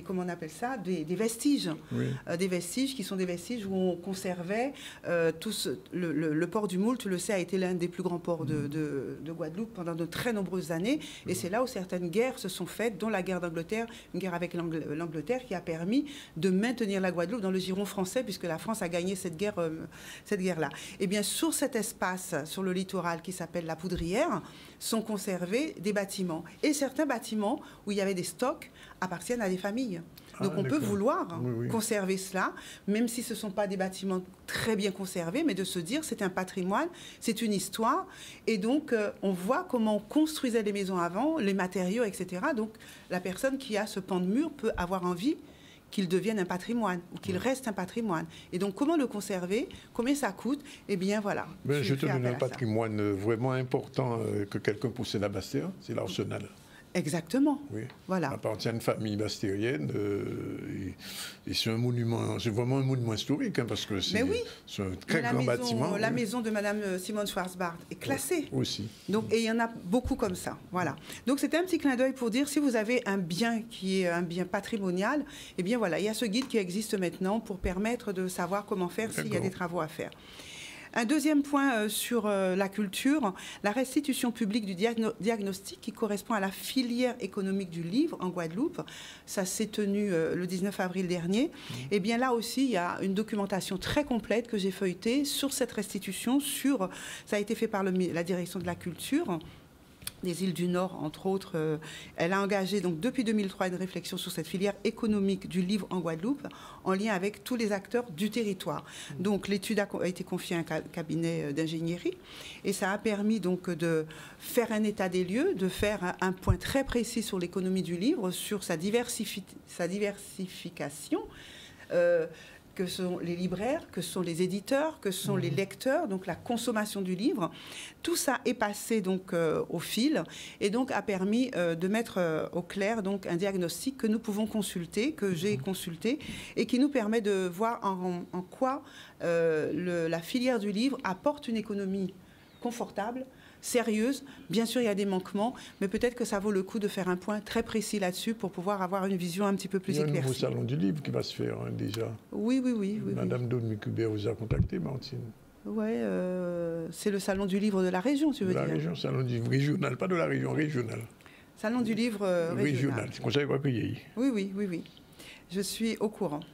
Speaker 14: comment on appelle ça, des vestiges. Oui. Des vestiges qui sont des vestiges où on conservait le port du Moule, tu le sais, a été l'un des plus grands ports de Guadeloupe pendant de très nombreuses années. Et c'est là où certaines guerres se sont faites, dont la guerre d'Angleterre, une guerre avec l'Angleterre qui a permis de maintenir la Guadeloupe dans le giron français, puisque la France a gagné cette guerre-là. Et bien, sur cet espace, sur le littoral qui s'appelle la Poudrière, sont conservés des bâtiments. Et certains bâtiments où il y avait des stocks appartiennent à des familles. Donc on peut vouloir conserver cela, même si ce ne sont pas des bâtiments très bien conservés, mais de se dire c'est un patrimoine, c'est une histoire. Et donc on voit comment on construisait les maisons avant, les matériaux, etc. Donc la personne qui a ce pan de mur peut avoir envie qu'il devienne un patrimoine ou qu'il reste un patrimoine. Et donc, comment le conserver? Combien ça coûte? Eh bien, voilà.
Speaker 1: Je te donne un patrimoine vraiment important que quelqu'un poussait la Bastère, c'est l'Arsenal.
Speaker 14: Exactement.
Speaker 1: Oui.
Speaker 14: Voilà.
Speaker 1: Ça appartient à une famille bastérienne. Et c'est un monument, c'est vraiment un monument historique, hein, parce que c'est un très grand bâtiment.
Speaker 14: La maison de Mme Simone Schwarzbart est classée.
Speaker 1: Aussi.
Speaker 14: Donc, et il y en a beaucoup comme ça. Voilà. Donc, c'était un petit clin d'œil pour dire, si vous avez un bien qui est un bien patrimonial, eh bien voilà, il y a ce guide qui existe maintenant pour permettre de savoir comment faire s'il y a des travaux à faire. Un deuxième point sur la culture, la restitution publique du diagnostic qui correspond à la filière économique du livre en Guadeloupe. Ça s'est tenu le 19 avril dernier. Et bien là aussi, il y a une documentation très complète que j'ai feuilletée sur cette restitution. Ça a été fait par la direction de la culture des îles du Nord, entre autres. Elle a engagé donc depuis 2003 une réflexion sur cette filière économique du livre en Guadeloupe, en lien avec tous les acteurs du territoire. Donc l'étude a été confiée à un cabinet d'ingénierie, et ça a permis donc de faire un état des lieux, de faire un point très précis sur l'économie du livre, sur sa diversification, que sont les libraires, que sont les éditeurs, que sont les lecteurs, donc la consommation du livre. Tout ça est passé donc au fil, et donc a permis de mettre au clair donc un diagnostic que nous pouvons consulter, que j'ai consulté, et qui nous permet de voir en quoi la filière du livre apporte une économie confortable, sérieuse. Bien sûr, il y a des manquements, mais peut-être que ça vaut le coup de faire un point très précis là-dessus pour pouvoir avoir une vision un petit peu plus éclaircie.
Speaker 1: Il y a un nouveau salon du livre qui va se faire déjà.
Speaker 14: Oui.
Speaker 1: Madame Dominique Hubert vous a contacté, Martine.
Speaker 14: Oui, c'est le salon du livre de la région, tu veux dire?
Speaker 1: De la région, salon du livre régional, pas de la région, régional.
Speaker 14: Salon du livre régional.
Speaker 1: C'est comme ça qu'il va payer.
Speaker 14: Oui. Je suis au courant.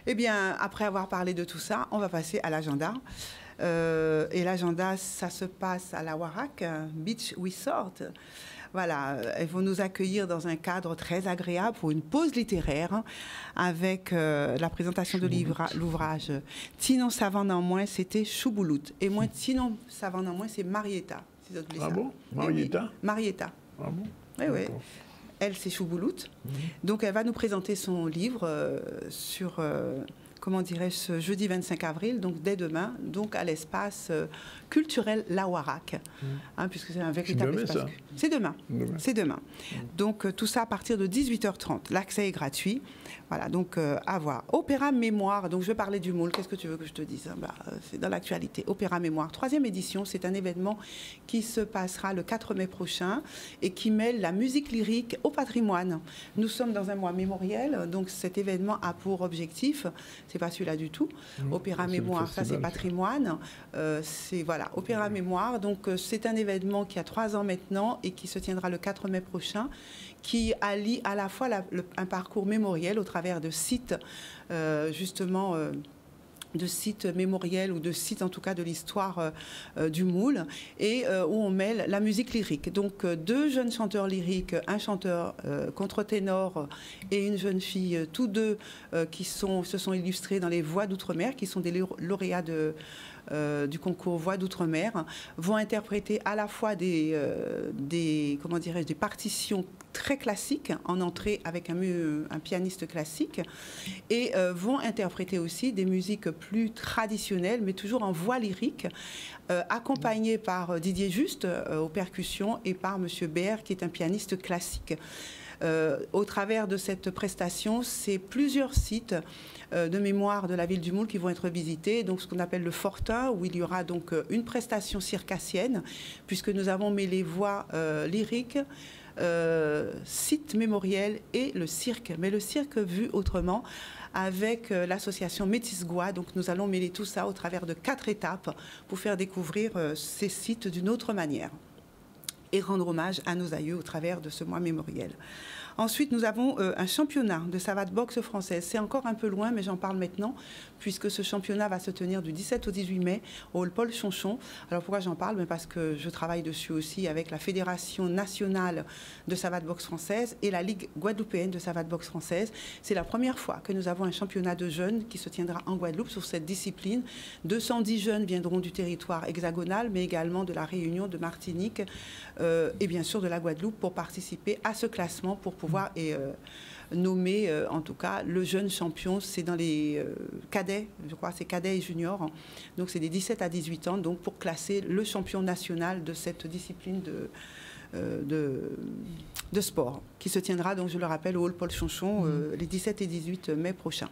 Speaker 14: Eh bien, après avoir parlé de tout ça, on va passer à l'agenda. Et l'agenda, ça se passe à la Warak Beach Resort. Voilà, elles vont nous accueillir dans un cadre très agréable pour une pause littéraire avec la présentation de l'ouvrage Tinon Savant en moins, c'était Chouboulout. Et moi, Tinon Savant en moins, c'est Marietta.
Speaker 1: Ah bon? Marietta?
Speaker 14: Marietta.
Speaker 1: Ah bon?
Speaker 14: Oui. Elle, c'est Chouboulout. Donc, elle va nous présenter son livre sur... comment dirais-je, ce jeudi 25 avril, donc dès demain, donc à l'espace culturel La Warak, puisque c'est un véritable espace. C'est demain. C'est demain. Donc tout ça à partir de 18h30. L'accès est gratuit. Voilà, donc à voir. Opéra Mémoire, donc je vais parler du Moule. Qu'est-ce que tu veux que je te dise? C'est dans l'actualité. Opéra Mémoire, 3e édition, c'est un événement qui se passera le 4 mai prochain et qui mêle la musique lyrique au patrimoine. Nous sommes dans un mois mémoriel, donc cet événement a pour objectif, c'est pas celui-là du tout, Opéra Mémoire, ça c'est patrimoine, c'est voilà, Opéra Mémoire, donc c'est un événement qui a 3 ans maintenant et qui se tiendra le 4 mai prochain, qui allie à la fois un parcours mémoriel au travers de sites, justement, de sites mémoriels ou de sites en tout cas de l'histoire du Moule, et où on mêle la musique lyrique. Donc 2 jeunes chanteurs lyriques, un chanteur contre-ténor et une jeune fille, tous deux qui se sont illustrés dans les voix d'outre-mer, qui sont des lauréats du concours Voix d'outre-mer, vont interpréter à la fois des partitions très classiques en entrée avec un pianiste classique, et vont interpréter aussi des musiques plus traditionnel, mais toujours en voix lyrique, accompagné par Didier Juste aux percussions et par Monsieur Béer, qui est un pianiste classique. Au travers de cette prestation, c'est plusieurs sites de mémoire de la ville du Moule qui vont être visités, donc ce qu'on appelle le Fortin, où il y aura donc une prestation circassienne, puisque nous avons mêlé voix lyrique, site mémoriel et le cirque, mais le cirque vu autrement, avec l'association Métis Gua. Donc nous allons mêler tout ça au travers de 4 étapes pour faire découvrir ces sites d'une autre manière et rendre hommage à nos aïeux au travers de ce mois mémoriel. Ensuite, nous avons un championnat de savate boxe française. C'est encore un peu loin, mais j'en parle maintenant, puisque ce championnat va se tenir du 17 au 18 mai au hall Paul Chonchon. Alors pourquoi j'en parle? Parce que je travaille dessus aussi avec la Fédération nationale de savate boxe française et la Ligue guadeloupéenne de savate boxe française. C'est la première fois que nous avons un championnat de jeunes qui se tiendra en Guadeloupe sur cette discipline. 210 jeunes viendront du territoire hexagonal, mais également de la Réunion, de Martinique et bien sûr de la Guadeloupe pour participer à ce classement, pour pouvoir nommer en tout cas le jeune champion. C'est dans les cadets, je crois, c'est cadets et juniors, hein. Donc c'est des 17 à 18 ans, donc pour classer le champion national de cette discipline de sport, qui se tiendra, donc je le rappelle, au hall Paul Chonchon les 17 et 18 mai prochains.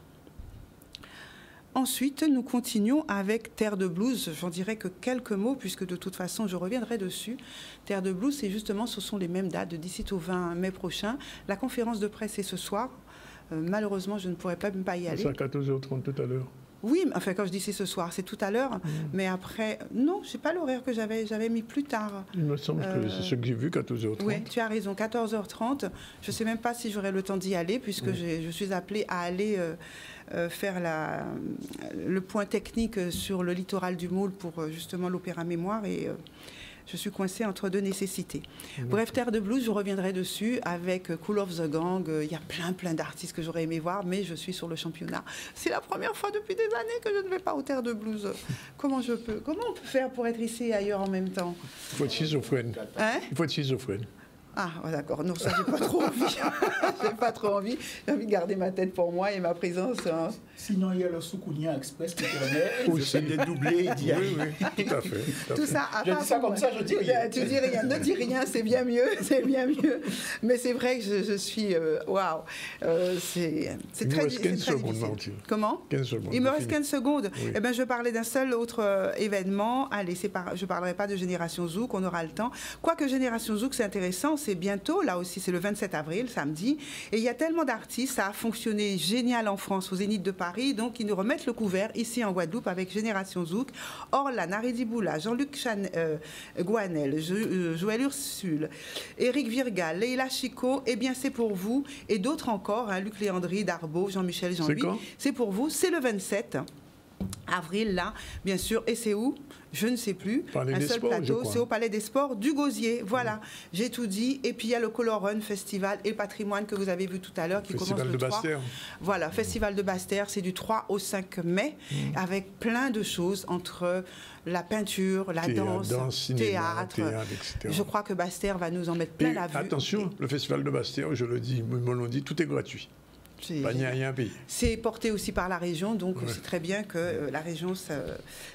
Speaker 14: Ensuite, nous continuons avec Terre de Blues. J'en dirai que quelques mots, puisque de toute façon, je reviendrai dessus. Terre de Blues, c'est justement, ce sont les mêmes dates, de 17 au 20 mai prochain. La conférence de presse est ce soir. Malheureusement, je ne pourrai pas y aller.
Speaker 1: C'est à 14h30 tout à l'heure.
Speaker 14: Oui, enfin, quand je dis c'est ce soir, c'est tout à l'heure. Mais après, non, je n'ai pas l'horaire que j'avais mis plus tard.
Speaker 1: Il me semble que c'est ce que j'ai vu, 14h30.
Speaker 14: Oui, tu as raison, 14h30. Je ne sais même pas si j'aurai le temps d'y aller, puisque je suis appelée à aller faire le point technique sur le littoral du Moule pour justement l'Opéra Mémoire, et je suis coincée entre deux nécessités. Bref, Terre de Blues, je reviendrai dessus avec Cool of the Gang. Il y a plein d'artistes que j'aurais aimé voir, mais je suis sur le championnat. C'est la première fois depuis des années que je ne vais pas au Terre de Blues. Comment on peut faire pour être ici et ailleurs en même temps?
Speaker 1: Il faut être schizophrène.
Speaker 14: Hein?
Speaker 1: Il faut être schizophrène.
Speaker 14: Ah, d'accord. Non, ça, j'ai pas trop envie. J'ai pas trop envie. J'ai envie de garder ma tête pour moi et ma présence. Hein.
Speaker 13: Sinon, il y a le Soukounia Express qui permet de doubler et d'y aller.
Speaker 1: Oui, tout à fait.
Speaker 14: Tout ça,
Speaker 13: je dis ça comme ça, je dis rien.
Speaker 14: Tu dis rien, ne dis rien, c'est bien mieux, c'est bien mieux. Mais c'est vrai que je suis... Waouh. C'est très difficile. 15 secondes, Martine. Comment?
Speaker 1: 15 secondes.
Speaker 14: Il me reste 15 secondes.
Speaker 1: Oui.
Speaker 14: Eh bien, je parlais d'un seul autre événement. Allez, je ne parlerai pas de Génération Zouk, on aura le temps. Quoique Génération Zouk, c'est intéressant, c'est bientôt, là aussi, c'est le 27 avril, samedi. Et il y a tellement d'artistes, ça a fonctionné génial en France, au Zénith de Paris, donc ils nous remettent le couvert ici en Guadeloupe avec Génération Zouk. Orlan, Naredi-Boula, Jean-Luc Gouanel, Joël Ursule, Éric Virgal, Leila Chico, eh bien c'est pour vous, et d'autres encore, hein, Luc Léandry, Darbo, Jean-Michel Jean-Louis. C'est pour vous, c'est le 27 avril, là, bien sûr. Et c'est où? Je ne sais plus. Un seul plateau, c'est au Palais des Sports du Gosier. Voilà, j'ai tout dit. Et puis il y a le Color Run Festival et le patrimoine que vous avez vu tout à l'heure qui commence le 3. Voilà, Festival de Basse-Terre, c'est du 3 au 5 mai, avec plein de choses entre la peinture, la danse, théâtre, etc. Je crois que Basse-Terre va nous en mettre plein la vue.
Speaker 1: Attention, le Festival de Basse-Terre, je le dis, ils me l'ont dit, tout est gratuit. C'est
Speaker 14: porté aussi par la région, donc c'est très bien que la région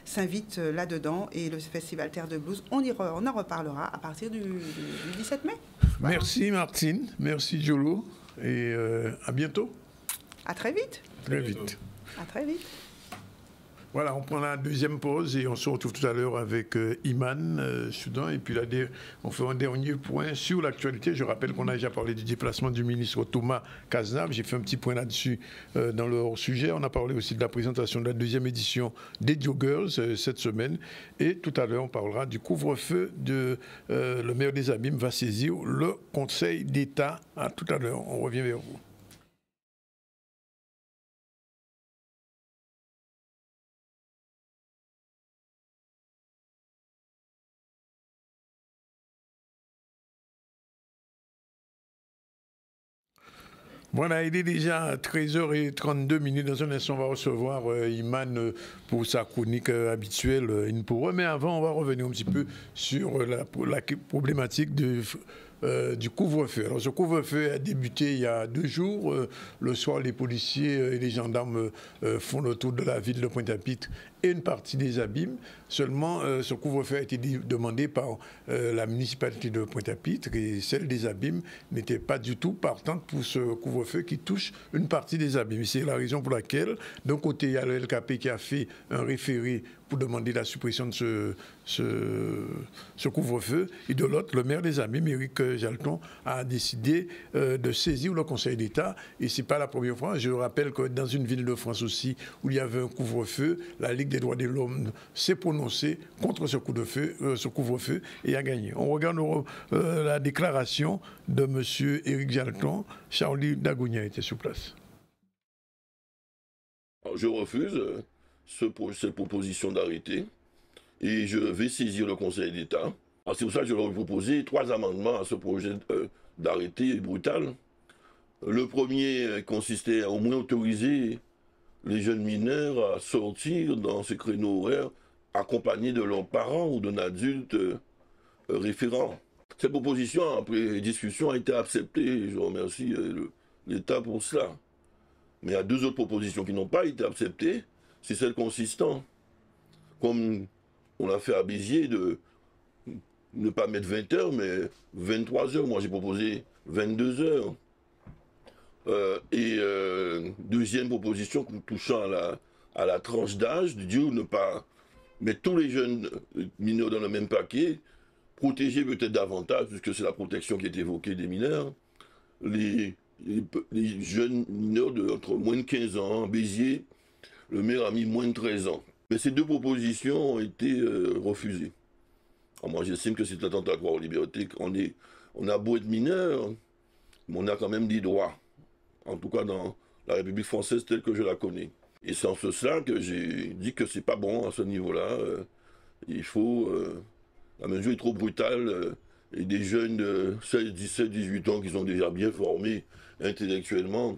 Speaker 14: s'invite là-dedans. Et le Festival Terre de Blues, on en reparlera à partir du 17 mai.
Speaker 1: Voilà. Merci Martine, merci Jolo, et à bientôt.
Speaker 14: À très vite.
Speaker 1: Très vite.
Speaker 14: À très vite.
Speaker 1: Voilà, on prend la deuxième pause et on se retrouve tout à l'heure avec Iman Soudan. Et puis on fait un dernier point sur l'actualité. Je rappelle qu'on a déjà parlé du déplacement du ministre Thomas Cazenave. J'ai fait un petit point là-dessus dans le hors-sujet. On a parlé aussi de la présentation de la deuxième édition des Joggers cette semaine. Et tout à l'heure, on parlera du couvre-feu de le maire des Abîmes va saisir le Conseil d'État. À tout à l'heure, on revient vers vous. Voilà, il est déjà 13h32. Dans un instant, on va recevoir Iman pour sa chronique habituelle, une pour eux. Mais avant, on va revenir un petit peu sur la problématique de du couvre-feu. Alors ce couvre-feu a débuté il y a 2 jours. Le soir, les policiers et les gendarmes font le tour de la ville de Pointe-à-Pitre et une partie des abîmes. Seulement, ce couvre-feu a été demandé par la municipalité de Pointe-à-Pitre et celle des abîmes n'était pas du tout partante pour ce couvre-feu qui touche une partie des abîmes. C'est la raison pour laquelle, d'un côté, il y a le LKP qui a fait un référé pour demander la suppression de ce couvre-feu. Et de l'autre, le maire des Abîmes, Éric Jalton, a décidé de saisir le Conseil d'État. Et ce n'est pas la première fois. Je rappelle que dans une ville de France aussi, où il y avait un couvre-feu, la Ligue des droits de l'homme s'est prononcée contre ce couvre-feu et a gagné. On regarde la déclaration de M. Éric Jalton. Charlie Dagonia était sur place.
Speaker 16: Alors, je refuse cette proposition d'arrêté et je vais saisir le Conseil d'État. C'est pour ça que je leur ai proposé 3 amendements à ce projet d'arrêté brutal. Le premier consistait à au moins autoriser les jeunes mineurs à sortir dans ces créneaux horaires accompagnés de leurs parents ou d'un adulte référent. Cette proposition, après discussion, a été acceptée. Je remercie l'État pour cela. Mais il y a 2 autres propositions qui n'ont pas été acceptées. C'est celle consistant, comme on l'a fait à Béziers, de ne pas mettre 20 heures, mais 23 heures. Moi, j'ai proposé 22 heures. Deuxième proposition touchant à la tranche d'âge, de dire ne pas mettre tous les jeunes mineurs dans le même paquet, protéger peut-être davantage, puisque c'est la protection qui est évoquée des mineurs, les jeunes mineurs entre moins de 15 ans. En Béziers, le maire a mis moins de 13 ans. Mais ces 2 propositions ont été refusées. Alors moi, j'estime que c'est un attentatoire aux libertés. On a beau être mineur, mais on a quand même des droits. En tout cas, dans la République française telle que je la connais. Et c'est en ce sens que j'ai dit que c'est pas bon à ce niveau-là. Il faut... la mesure est trop brutale. Et des jeunes de 16, 17, 18 ans qui sont déjà bien formés intellectuellement,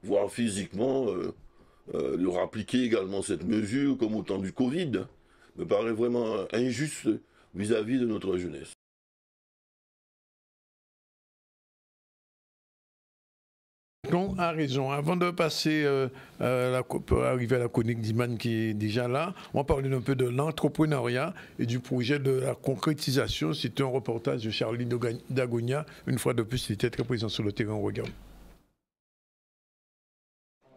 Speaker 16: voire physiquement, leur appliquer également cette mesure, comme au temps du Covid, me paraît vraiment injuste vis-à-vis de notre jeunesse.
Speaker 1: On a raison. Avant de passer arriver à la chronique d'Iman qui est déjà là, on va parler un peu de l'entrepreneuriat et du projet de la concrétisation. C'est un reportage de Charlie Dagonia. Une fois de plus, il était très présent sur le terrain. On regarde.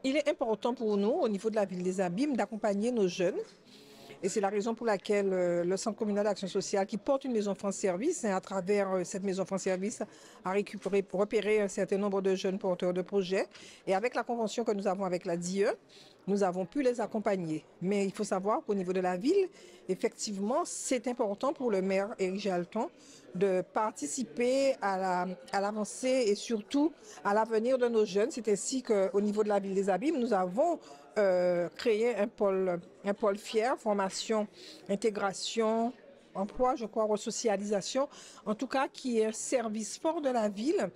Speaker 17: Il est important pour nous, au niveau de la ville des Abîmes, d'accompagner nos jeunes. Et c'est la raison pour laquelle le Centre communal d'action sociale, qui porte une maison France-Service, à travers cette maison France-Service, a repéré un certain nombre de jeunes porteurs de projets. Et avec la convention que nous avons avec la DIE, nous avons pu les accompagner. Mais il faut savoir qu'au niveau de la ville, effectivement, c'est important pour le maire Éric Jalton de participer à l'avancée et surtout à l'avenir de nos jeunes. C'est ainsi qu'au niveau de la ville des Abîmes, nous avons créé un pôle fier, formation, intégration, emploi, je crois, resocialisation, en tout cas qui est un service fort de la ville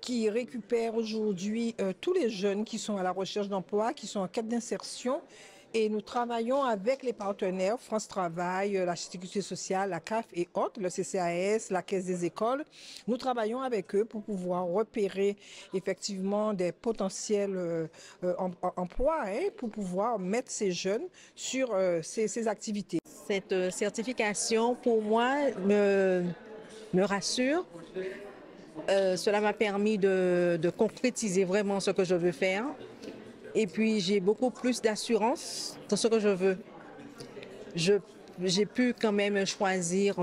Speaker 17: qui récupère aujourd'hui tous les jeunes qui sont à la recherche d'emploi, qui sont en quête d'insertion. Et nous travaillons avec les partenaires, France Travail, la Sécurité sociale, la CAF et autres, le CCAS, la Caisse des écoles. Nous travaillons avec eux pour pouvoir repérer effectivement des potentiels emplois, pour pouvoir mettre ces jeunes sur ces activités.
Speaker 18: Cette certification, pour moi, me rassure. Cela m'a permis de concrétiser vraiment ce que je veux faire. Et puis, j'ai beaucoup plus d'assurance dans ce que je veux. J'ai pu quand même choisir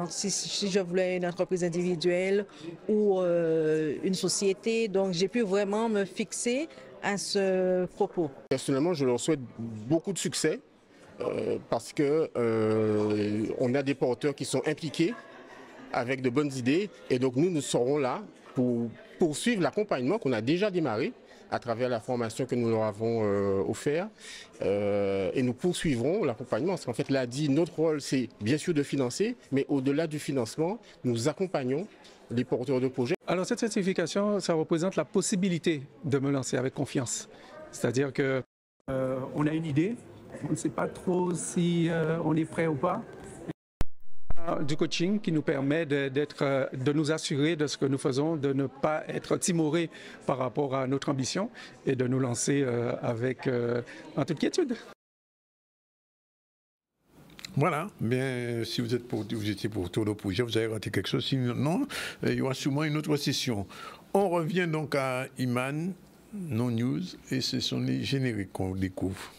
Speaker 18: si je voulais une entreprise individuelle ou une société. Donc, j'ai pu vraiment me fixer à ce propos.
Speaker 19: Personnellement, je leur souhaite beaucoup de succès parce qu'on a des porteurs qui sont impliqués avec de bonnes idées. Et donc, nous serons là pour poursuivre l'accompagnement qu'on a déjà démarré à travers la formation que nous leur avons offert. Et nous poursuivrons l'accompagnement. Parce qu'en fait, l'ADI, notre rôle, c'est bien sûr de financer, mais au-delà du financement, nous accompagnons les porteurs de projets.
Speaker 20: Alors cette certification, ça représente la possibilité de me lancer avec confiance. C'est-à-dire que on a une idée, on ne sait pas trop si on est prêt ou pas. du coaching qui nous permet de nous assurer de ce que nous faisons, de ne pas être timorés par rapport à notre ambition et de nous lancer en toute quiétude.
Speaker 1: Voilà, bien, si vous étiez pour tout le projet, vous avez raté quelque chose. Sinon, il y aura sûrement une autre session. On revient donc à Iman, Non News, et ce sont les génériques qu'on découvre.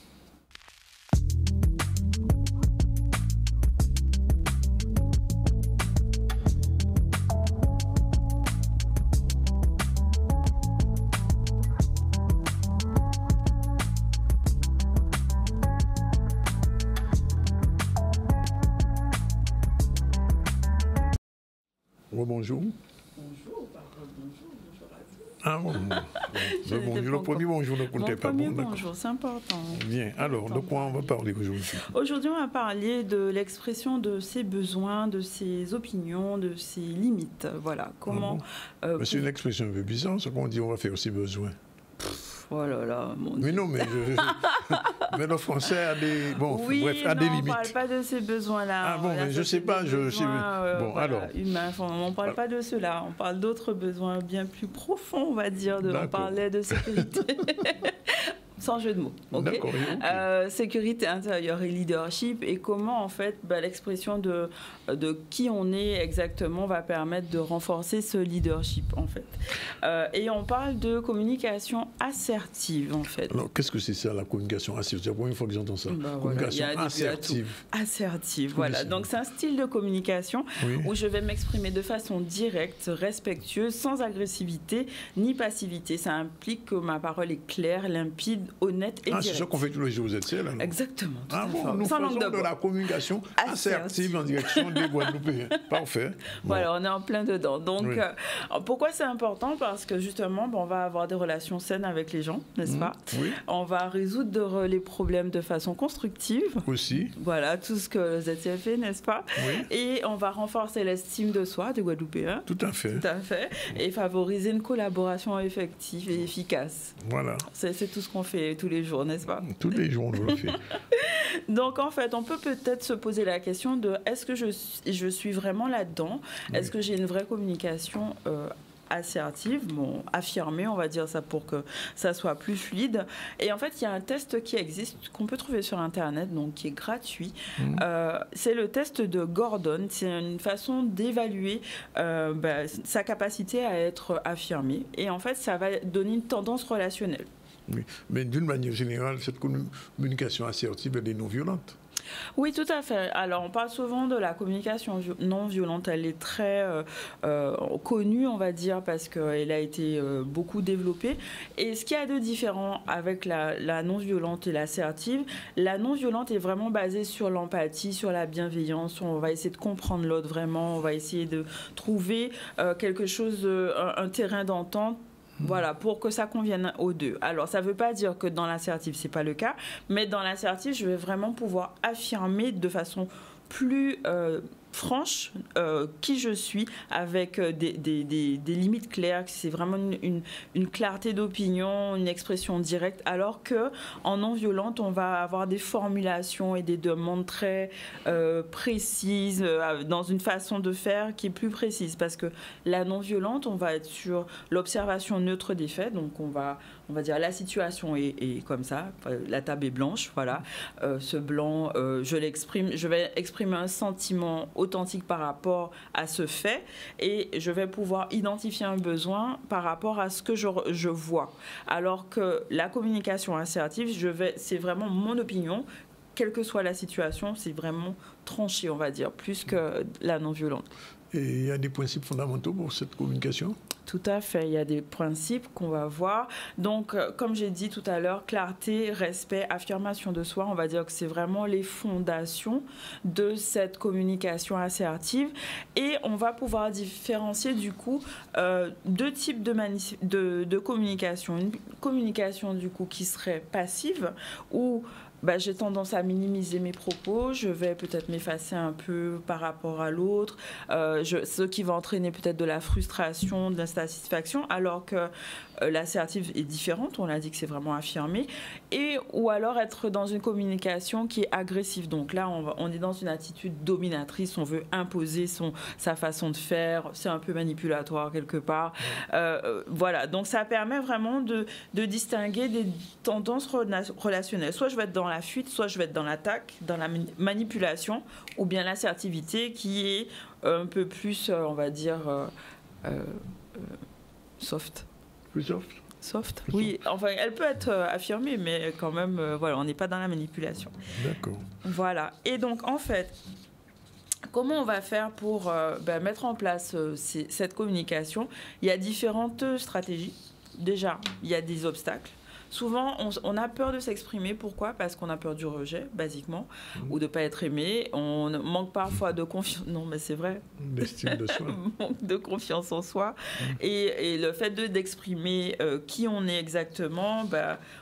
Speaker 1: Bonjour.
Speaker 21: Bonjour, bonjour.
Speaker 1: Ah bon, le premier bonjour ne comptait pas.
Speaker 21: Le premier bonjour, c'est important.
Speaker 1: Bien, alors, de quoi on va parler aujourd'hui?
Speaker 21: Aujourd'hui, on va parler de l'expression de ses besoins, de ses opinions, de ses limites. Voilà, comment...
Speaker 1: Mais c'est une expression un peu bizarre, ce qu'on dit, on va faire ses besoins.
Speaker 21: Oh là là, mon Dieu.
Speaker 1: Mais non, mais le français a des,
Speaker 21: oui,
Speaker 1: bref, a des limites.
Speaker 21: On ne parle pas de ces besoins-là.
Speaker 1: Ah bon, mais je ne sais pas.
Speaker 21: Bon, alors. Humains, on ne parle pas de cela. On parle d'autres besoins bien plus profonds, on va dire. On parlait de sécurité. Sans jeu de mots. Okay. Sécurité intérieure et leadership, et comment en fait l'expression de qui on est exactement va permettre de renforcer ce leadership en fait. Et on parle de communication assertive en fait.
Speaker 1: Alors qu'est-ce que c'est ça, la communication assertive? C'est la première fois que j'entends ça. Communication assertive.
Speaker 21: Assertive, voilà. Donc c'est un style de communication où je vais m'exprimer de façon directe, respectueuse, sans agressivité ni passivité. Ça implique que ma parole est claire, limpide, honnête et directe.
Speaker 1: C'est ça qu'on fait tous les jours aux ZCL alors.
Speaker 21: Exactement.
Speaker 1: Nous faisons de la communication assertive en direction des Guadeloupéens. Parfait.
Speaker 21: Voilà, on est en plein dedans. Donc, pourquoi c'est important? Parce que justement, on va avoir des relations saines avec les gens, n'est-ce pas? On va résoudre les problèmes de façon constructive.
Speaker 1: Aussi.
Speaker 21: Voilà, tout ce que le ZCL fait, n'est-ce pas? Et on va renforcer l'estime de soi des Guadeloupéens.
Speaker 1: Tout à fait.
Speaker 21: Tout à fait. Et favoriser une collaboration effective et efficace.
Speaker 1: Voilà.
Speaker 21: C'est tout ce qu'on fait tous les jours, n'est-ce pas?
Speaker 1: Tous les jours, on le fait.
Speaker 21: Donc, en fait, on peut peut-être se poser la question de est-ce que je suis vraiment là-dedans? Est-ce que j'ai une vraie communication assertive, affirmée, on va dire ça pour que ça soit plus fluide. Et en fait, il y a un test qui existe, qu'on peut trouver sur Internet, donc qui est gratuit. C'est le test de Gordon. C'est une façon d'évaluer sa capacité à être affirmée. Et en fait, ça va donner une tendance relationnelle.
Speaker 1: Oui, mais d'une manière générale, cette communication assertive, elle est non violente.
Speaker 21: Oui, tout à fait. Alors, on parle souvent de la communication non violente. Elle est très connue, on va dire, parce qu'elle a été beaucoup développée. Et ce qu'il y a de différent avec la non violente et l'assertive, la non violente est vraiment basée sur l'empathie, sur la bienveillance. On va essayer de comprendre l'autre vraiment. On va essayer de trouver quelque chose, un terrain d'entente. Voilà, pour que ça convienne aux deux. Alors, ça ne veut pas dire que dans l'assertif, ce n'est pas le cas, mais dans l'assertif, je vais vraiment pouvoir affirmer de façon plus franche qui je suis, avec des limites claires. C'est vraiment une clarté d'opinion, une expression directe, alors qu'en non-violente, on va avoir des formulations et des demandes très précises, dans une façon de faire qui est plus précise, parce que la non-violente, on va être sur l'observation neutre des faits, donc on va dire la situation est comme ça, la table est blanche, voilà, ce blanc, je vais exprimer un sentiment authentique par rapport à ce fait, et je vais pouvoir identifier un besoin par rapport à ce que je vois. Alors que la communication assertive, c'est vraiment mon opinion, quelle que soit la situation, c'est vraiment tranché, on va dire, plus que la non-violente.
Speaker 1: Et il y a des principes fondamentaux pour cette communication?
Speaker 21: Tout à fait, il y a des principes qu'on va voir. Donc, comme j'ai dit tout à l'heure, clarté, respect, affirmation de soi, on va dire que c'est vraiment les fondations de cette communication assertive. Et on va pouvoir différencier du coup deux types de communication. Une communication du coup qui serait passive, où j'ai tendance à minimiser mes propos, je vais peut-être m'effacer un peu par rapport à l'autre, ce qui va entraîner peut-être de la frustration, de l'insatisfaction, alors que l'assertive est différente, on l'a dit que c'est vraiment affirmé, ou alors être dans une communication qui est agressive. Donc là, on est dans une attitude dominatrice, on veut imposer sa façon de faire, c'est un peu manipulatoire quelque part. Voilà, donc ça permet vraiment de distinguer des tendances relationnelles. Soit je vais être dans la fuite, soit je vais être dans l'attaque, dans la manipulation, ou bien l'assertivité qui est un peu plus, on va dire, soft.
Speaker 1: Plus soft?
Speaker 21: Soft, oui. Enfin, elle peut être affirmée, mais quand même, voilà, on n'est pas dans la manipulation.
Speaker 1: D'accord.
Speaker 21: Voilà. Et donc, en fait, comment on va faire pour mettre en place cette communication? Il y a différentes stratégies. Déjà, il y a des obstacles. Souvent, on a peur de s'exprimer. Pourquoi? Parce qu'on a peur du rejet, basiquement, ou de ne pas être aimé. On manque parfois de confiance. Non, mais c'est vrai.
Speaker 1: D'estime de soi.
Speaker 21: Manque de confiance en soi. Et le fait d'exprimer qui on est exactement,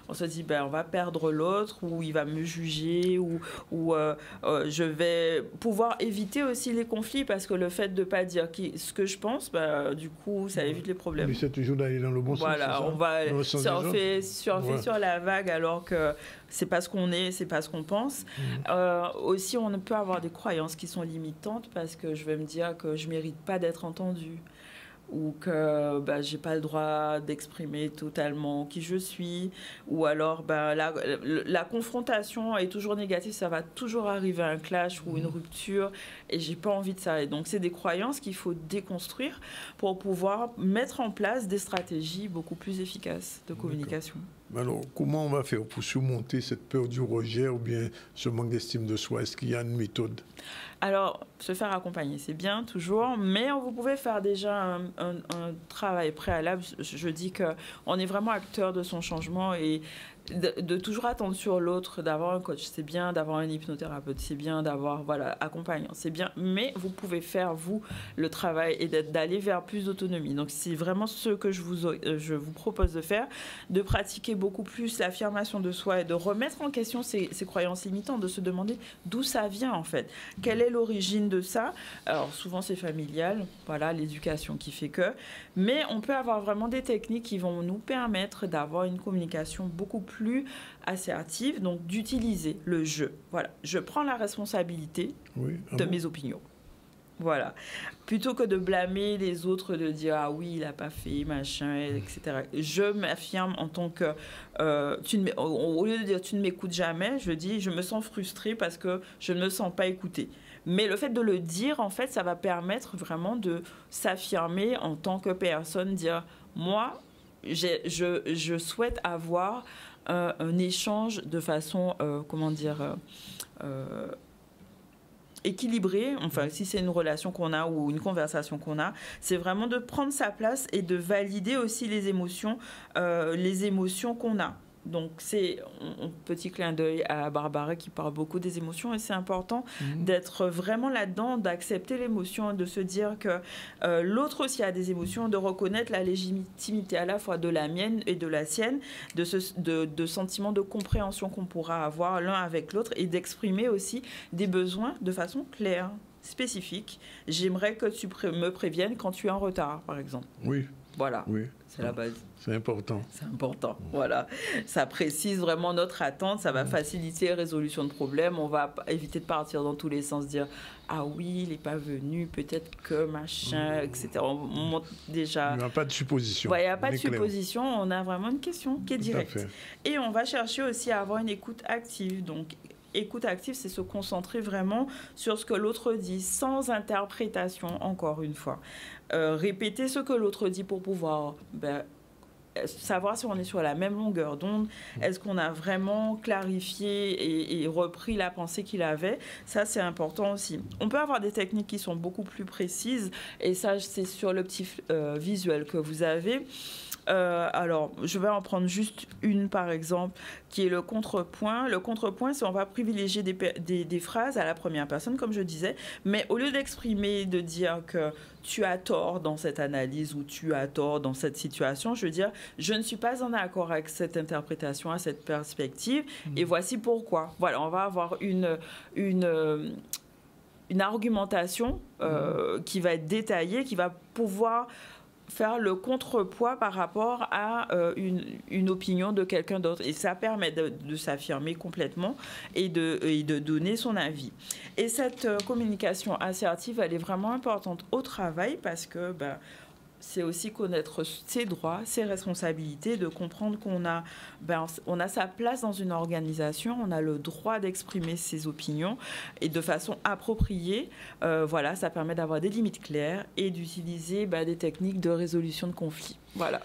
Speaker 21: on se dit, on va perdre l'autre, ou il va me juger, ou je vais pouvoir éviter aussi les conflits, parce que le fait de ne pas dire ce que je pense, du coup, ça évite les problèmes.
Speaker 1: Mais c'est toujours d'aller dans le bon sens.
Speaker 21: Voilà, on va surfer sur la vague alors que c'est pas ce qu'on est, c'est pas ce qu'on pense. Aussi, on peut avoir des croyances qui sont limitantes, parce que je vais me dire que je mérite pas d'être entendue, ou que j'ai pas le droit d'exprimer totalement qui je suis, ou alors la confrontation est toujours négative, ça va toujours arriver à un clash ou une rupture, et j'ai pas envie de ça. Et donc c'est des croyances qu'il faut déconstruire pour pouvoir mettre en place des stratégies beaucoup plus efficaces de communication.
Speaker 1: Alors, comment on va faire pour surmonter cette peur du rejet ou bien ce manque d'estime de soi? Est-ce qu'il y a une méthode?
Speaker 21: Alors, se faire accompagner, c'est bien, toujours, mais vous pouvez faire déjà un travail préalable. Je dis qu'on est vraiment acteur de son changement, et de toujours attendre sur l'autre, d'avoir un coach, c'est bien, d'avoir un hypnothérapeute, c'est bien, d'avoir accompagnant, c'est bien, mais vous pouvez faire, vous, le travail, et d'aller vers plus d'autonomie. Donc, c'est vraiment ce que je vous propose de faire, de pratiquer beaucoup plus l'affirmation de soi et de remettre en question ces croyances limitantes, de se demander d'où ça vient, en fait. Quelle est l'origine de ça? Alors, souvent, c'est familial, voilà, l'éducation qui fait que, mais on peut avoir vraiment des techniques qui vont nous permettre d'avoir une communication beaucoup plus assertive, donc d'utiliser le je. Voilà, je prends la responsabilité de mes opinions. Voilà. Plutôt que de blâmer les autres, de dire ah oui, il n'a pas fait, machin, etc. Je m'affirme en tant que... au lieu de dire tu ne m'écoutes jamais, je dis je me sens frustrée parce que je ne me sens pas écoutée. Mais le fait de le dire, en fait, ça va permettre vraiment de s'affirmer en tant que personne, dire moi, je souhaite avoir un échange de façon, équilibrée. Enfin, si c'est une relation qu'on a ou une conversation qu'on a, c'est vraiment de prendre sa place et de valider aussi les émotions qu'on a. Donc, c'est un petit clin d'œil à Barbara qui parle beaucoup des émotions, et c'est important d'être vraiment là-dedans, d'accepter l'émotion, de se dire que l'autre aussi a des émotions, de reconnaître la légitimité à la fois de la mienne et de la sienne, de sentiments de compréhension qu'on pourra avoir l'un avec l'autre, et d'exprimer aussi des besoins de façon claire, spécifique. J'aimerais que tu me préviennes quand tu es en retard, par exemple.
Speaker 1: Oui.
Speaker 21: Voilà.
Speaker 1: Oui.
Speaker 21: C'est la base.
Speaker 1: C'est important.
Speaker 21: C'est important, voilà. Ça précise vraiment notre attente, ça va faciliter la résolution de problèmes, on va éviter de partir dans tous les sens, dire « Ah oui, il n'est pas venu, peut-être que machin, etc. » On monte déjà...
Speaker 1: Il n'y a pas de supposition.
Speaker 21: Il n'y a pas de supposition, on a vraiment une question qui est directe. Et on va chercher aussi à avoir une écoute active, donc... Écoute active, c'est se concentrer vraiment sur ce que l'autre dit, sans interprétation, encore une fois. Répéter ce que l'autre dit pour pouvoir savoir si on est sur la même longueur d'onde. Est-ce qu'on a vraiment clarifié et repris la pensée qu'il avait? Ça, c'est important aussi. On peut avoir des techniques qui sont beaucoup plus précises, et ça, c'est sur le petit visuel que vous avez. Alors, je vais en prendre juste une, par exemple, qui est le contrepoint. Le contrepoint, c'est on va privilégier des phrases à la première personne, comme je disais, mais au lieu d'exprimer, de dire que tu as tort dans cette analyse ou tu as tort dans cette situation, je veux dire, je ne suis pas en accord avec cette interprétation, à cette perspective, et voici pourquoi. Voilà, on va avoir une argumentation qui va être détaillée, qui va pouvoir faire le contrepoids par rapport à une opinion de quelqu'un d'autre. Et ça permet de s'affirmer complètement et de donner son avis. Et cette communication assertive, elle est vraiment importante au travail parce que c'est aussi connaître ses droits, ses responsabilités, de comprendre qu'on a, on a sa place dans une organisation, on a le droit d'exprimer ses opinions et de façon appropriée. Voilà, ça permet d'avoir des limites claires et d'utiliser des techniques de résolution de conflits. Voilà.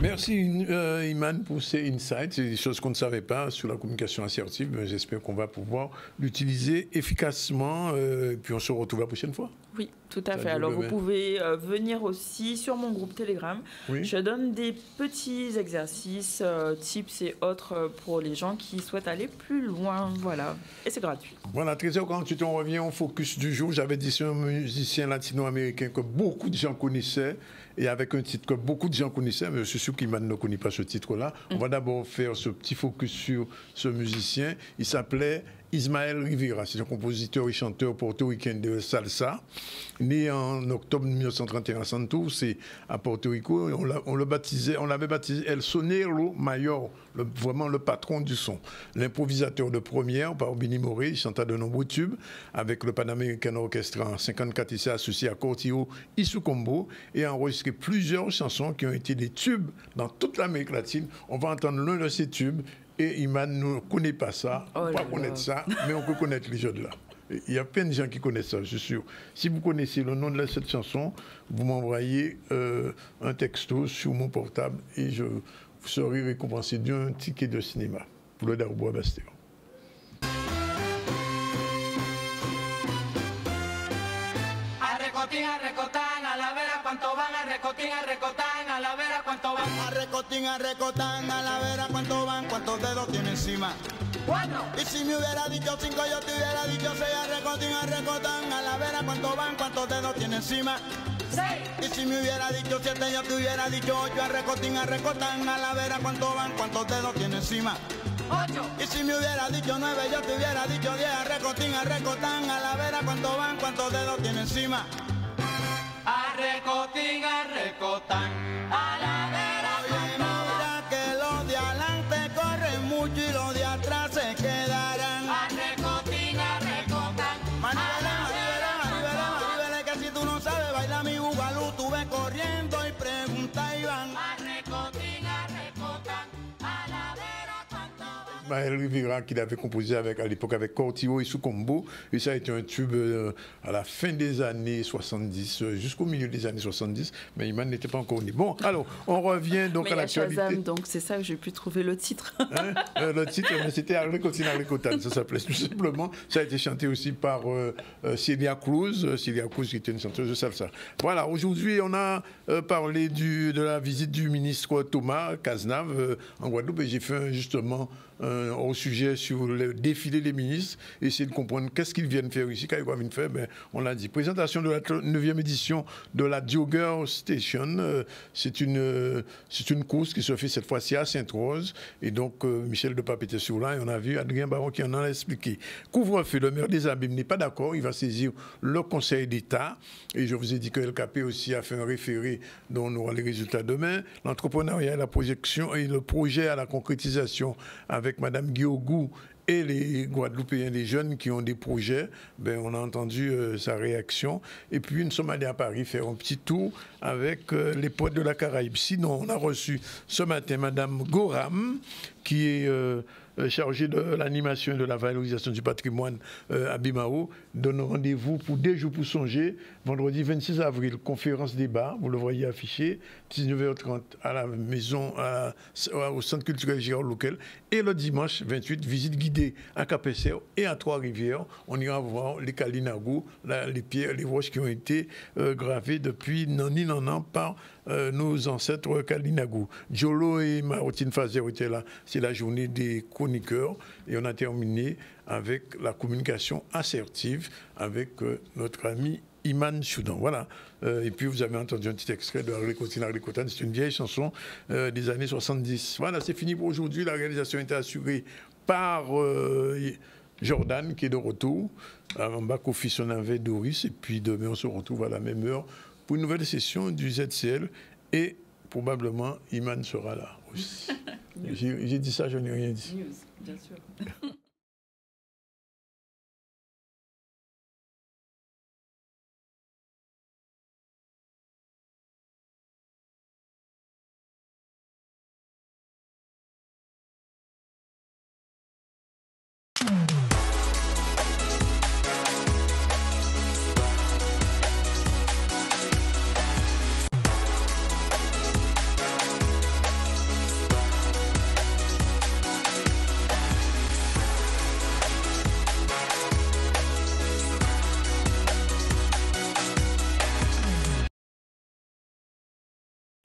Speaker 1: Merci Iman pour ces insights, c'est des choses qu'on ne savait pas sur la communication assertive, mais j'espère qu'on va pouvoir l'utiliser efficacement et puis on se retrouve la prochaine fois.
Speaker 21: Oui, tout à fait. Alors vous pouvez venir aussi sur mon groupe Telegram. Oui. Je donne des petits exercices, tips et autres pour les gens qui souhaitent aller plus loin. Voilà. Et c'est gratuit. Voilà,
Speaker 1: 13h48, on revient au focus du jour. J'avais dit sur un musicien latino-américain que beaucoup de gens connaissaient et avec un titre que beaucoup de gens connaissaient, mais je suis sûr qu'Iman ne connaît pas ce titre-là. On va d'abord faire ce petit focus sur ce musicien. Il s'appelait Ismael Rivera, c'est un compositeur et chanteur portoricain de salsa, né en octobre 1931 à Santos, c'est à Porto Rico. On l'avait baptisé El Sonero Mayor, vraiment le patron du son. L'improvisateur de première par Benny Moré, il chanta de nombreux tubes avec le Pan American Orchestra en 1954. Il s'est associé à Cortillo Isukombo et a enregistré plusieurs chansons qui ont été des tubes dans toute l'Amérique latine. On va entendre l'un de ces tubes. Et Iman ne connaît pas ça, on ne peut pas connaître ça, mais on peut connaître les jeux-là. Il y a plein de gens qui connaissent ça, je suis sûr. Si vous connaissez le nom de cette chanson, vous m'envoyez un texto sur mon portable et vous serez récompensé d'un ticket de cinéma pour le Darubois Bastéo.
Speaker 15: Cuánto van a recotín, a recotán, a la vera cuánto van. A recotín, a recotán, a la vera cuánto van, cuántos dedos tiene encima. 4. Y si me hubiera dicho 5, yo te hubiera dicho 6, a recotán, a la vera cuánto van, cuántos dedos tiene encima. 6. Y si me hubiera dicho 7, yo te hubiera dicho 8, a recotán, a la vera cuánto van, cuántos dedos tiene encima. 8. Y si me hubiera dicho 9, yo te hubiera dicho 10, a recotán, a la vera cuánto van, cuántos dedos tiene encima. A recotán, a la vera. Oye, mira que los de adelante corren mucho y los de atrás se quedarán. A recotán, Maribele, que si tú no sabes bailar mi bugalú, tú ves corriendo y pregunta y van. A recotán, a la vera cuánto van.
Speaker 1: Ismael Rivera qu'il avait composé à l'époque avec Cortillo Isukombo et ça a été un tube à la fin des années 70 jusqu'au milieu des années 70, mais Iman n'était pas encore né. Bon, alors on revient donc à l'actualité.
Speaker 21: Shazam, donc c'est ça que j'ai pu trouver le titre.
Speaker 1: Le titre, c'était Arlecotin, ça s'appelait tout simplement. Ça a été chanté aussi par Celia Cruz qui était une chanteuse de salsa. Voilà, aujourd'hui on a parlé de la visite du ministre Thomas Cazenave en Guadeloupe et j'ai fait justement au sujet sur le défilé des ministres, essayer de comprendre qu'est-ce qu'ils viennent faire ici, qu'est-ce qu'ils viennent faire, on l'a dit. Présentation de la 9e édition de la Jogger Station, c'est une course qui se fait cette fois-ci à Sainte-Rose, et donc Michel Depape était sur là, et on a vu Adrien Baron qui en a expliqué. Couvre-feu, le maire des Abîmes n'est pas d'accord, il va saisir le Conseil d'État, et je vous ai dit que LKP aussi a fait un référé dont on aura les résultats demain. L'entrepreneuriat et la projection, et le projet à la concrétisation avec Mme Guiogou et les Guadeloupéens, les jeunes qui ont des projets, on a entendu sa réaction. Et puis nous sommes allés à Paris faire un petit tour avec les poètes de la Caraïbe. Sinon, on a reçu ce matin Mme Goram, qui est chargée de l'animation et de la valorisation du patrimoine à Bimao, donne rendez-vous pour des jours pour songer, vendredi 26 avril, conférence débat, vous le voyez affiché, 19h30 à la maison, au centre culturel Gérard Loquel, et le dimanche 28, visite guidée à Cap-Esser et à Trois-Rivières. On ira voir les Kalinagou, les pierres, les roches qui ont été gravées depuis Nani par nos ancêtres Kalinagou. Jolo et Marotine Fazer étaient là, c'est la journée des chroniqueurs, et on a terminé avec la communication assertive avec notre ami Iman Choudan. Voilà. Et puis vous avez entendu un petit extrait de Arlecotin, c'est une vieille chanson des années 70. Voilà, c'est fini pour aujourd'hui. La réalisation était assurée par Jordan qui est de retour. En back office, on avait Doris. Et puis demain, on se retrouve à la même heure pour une nouvelle session du ZCL Et probablement, Iman sera là aussi. J'ai dit ça, je n'ai rien dit.
Speaker 21: News, bien sûr.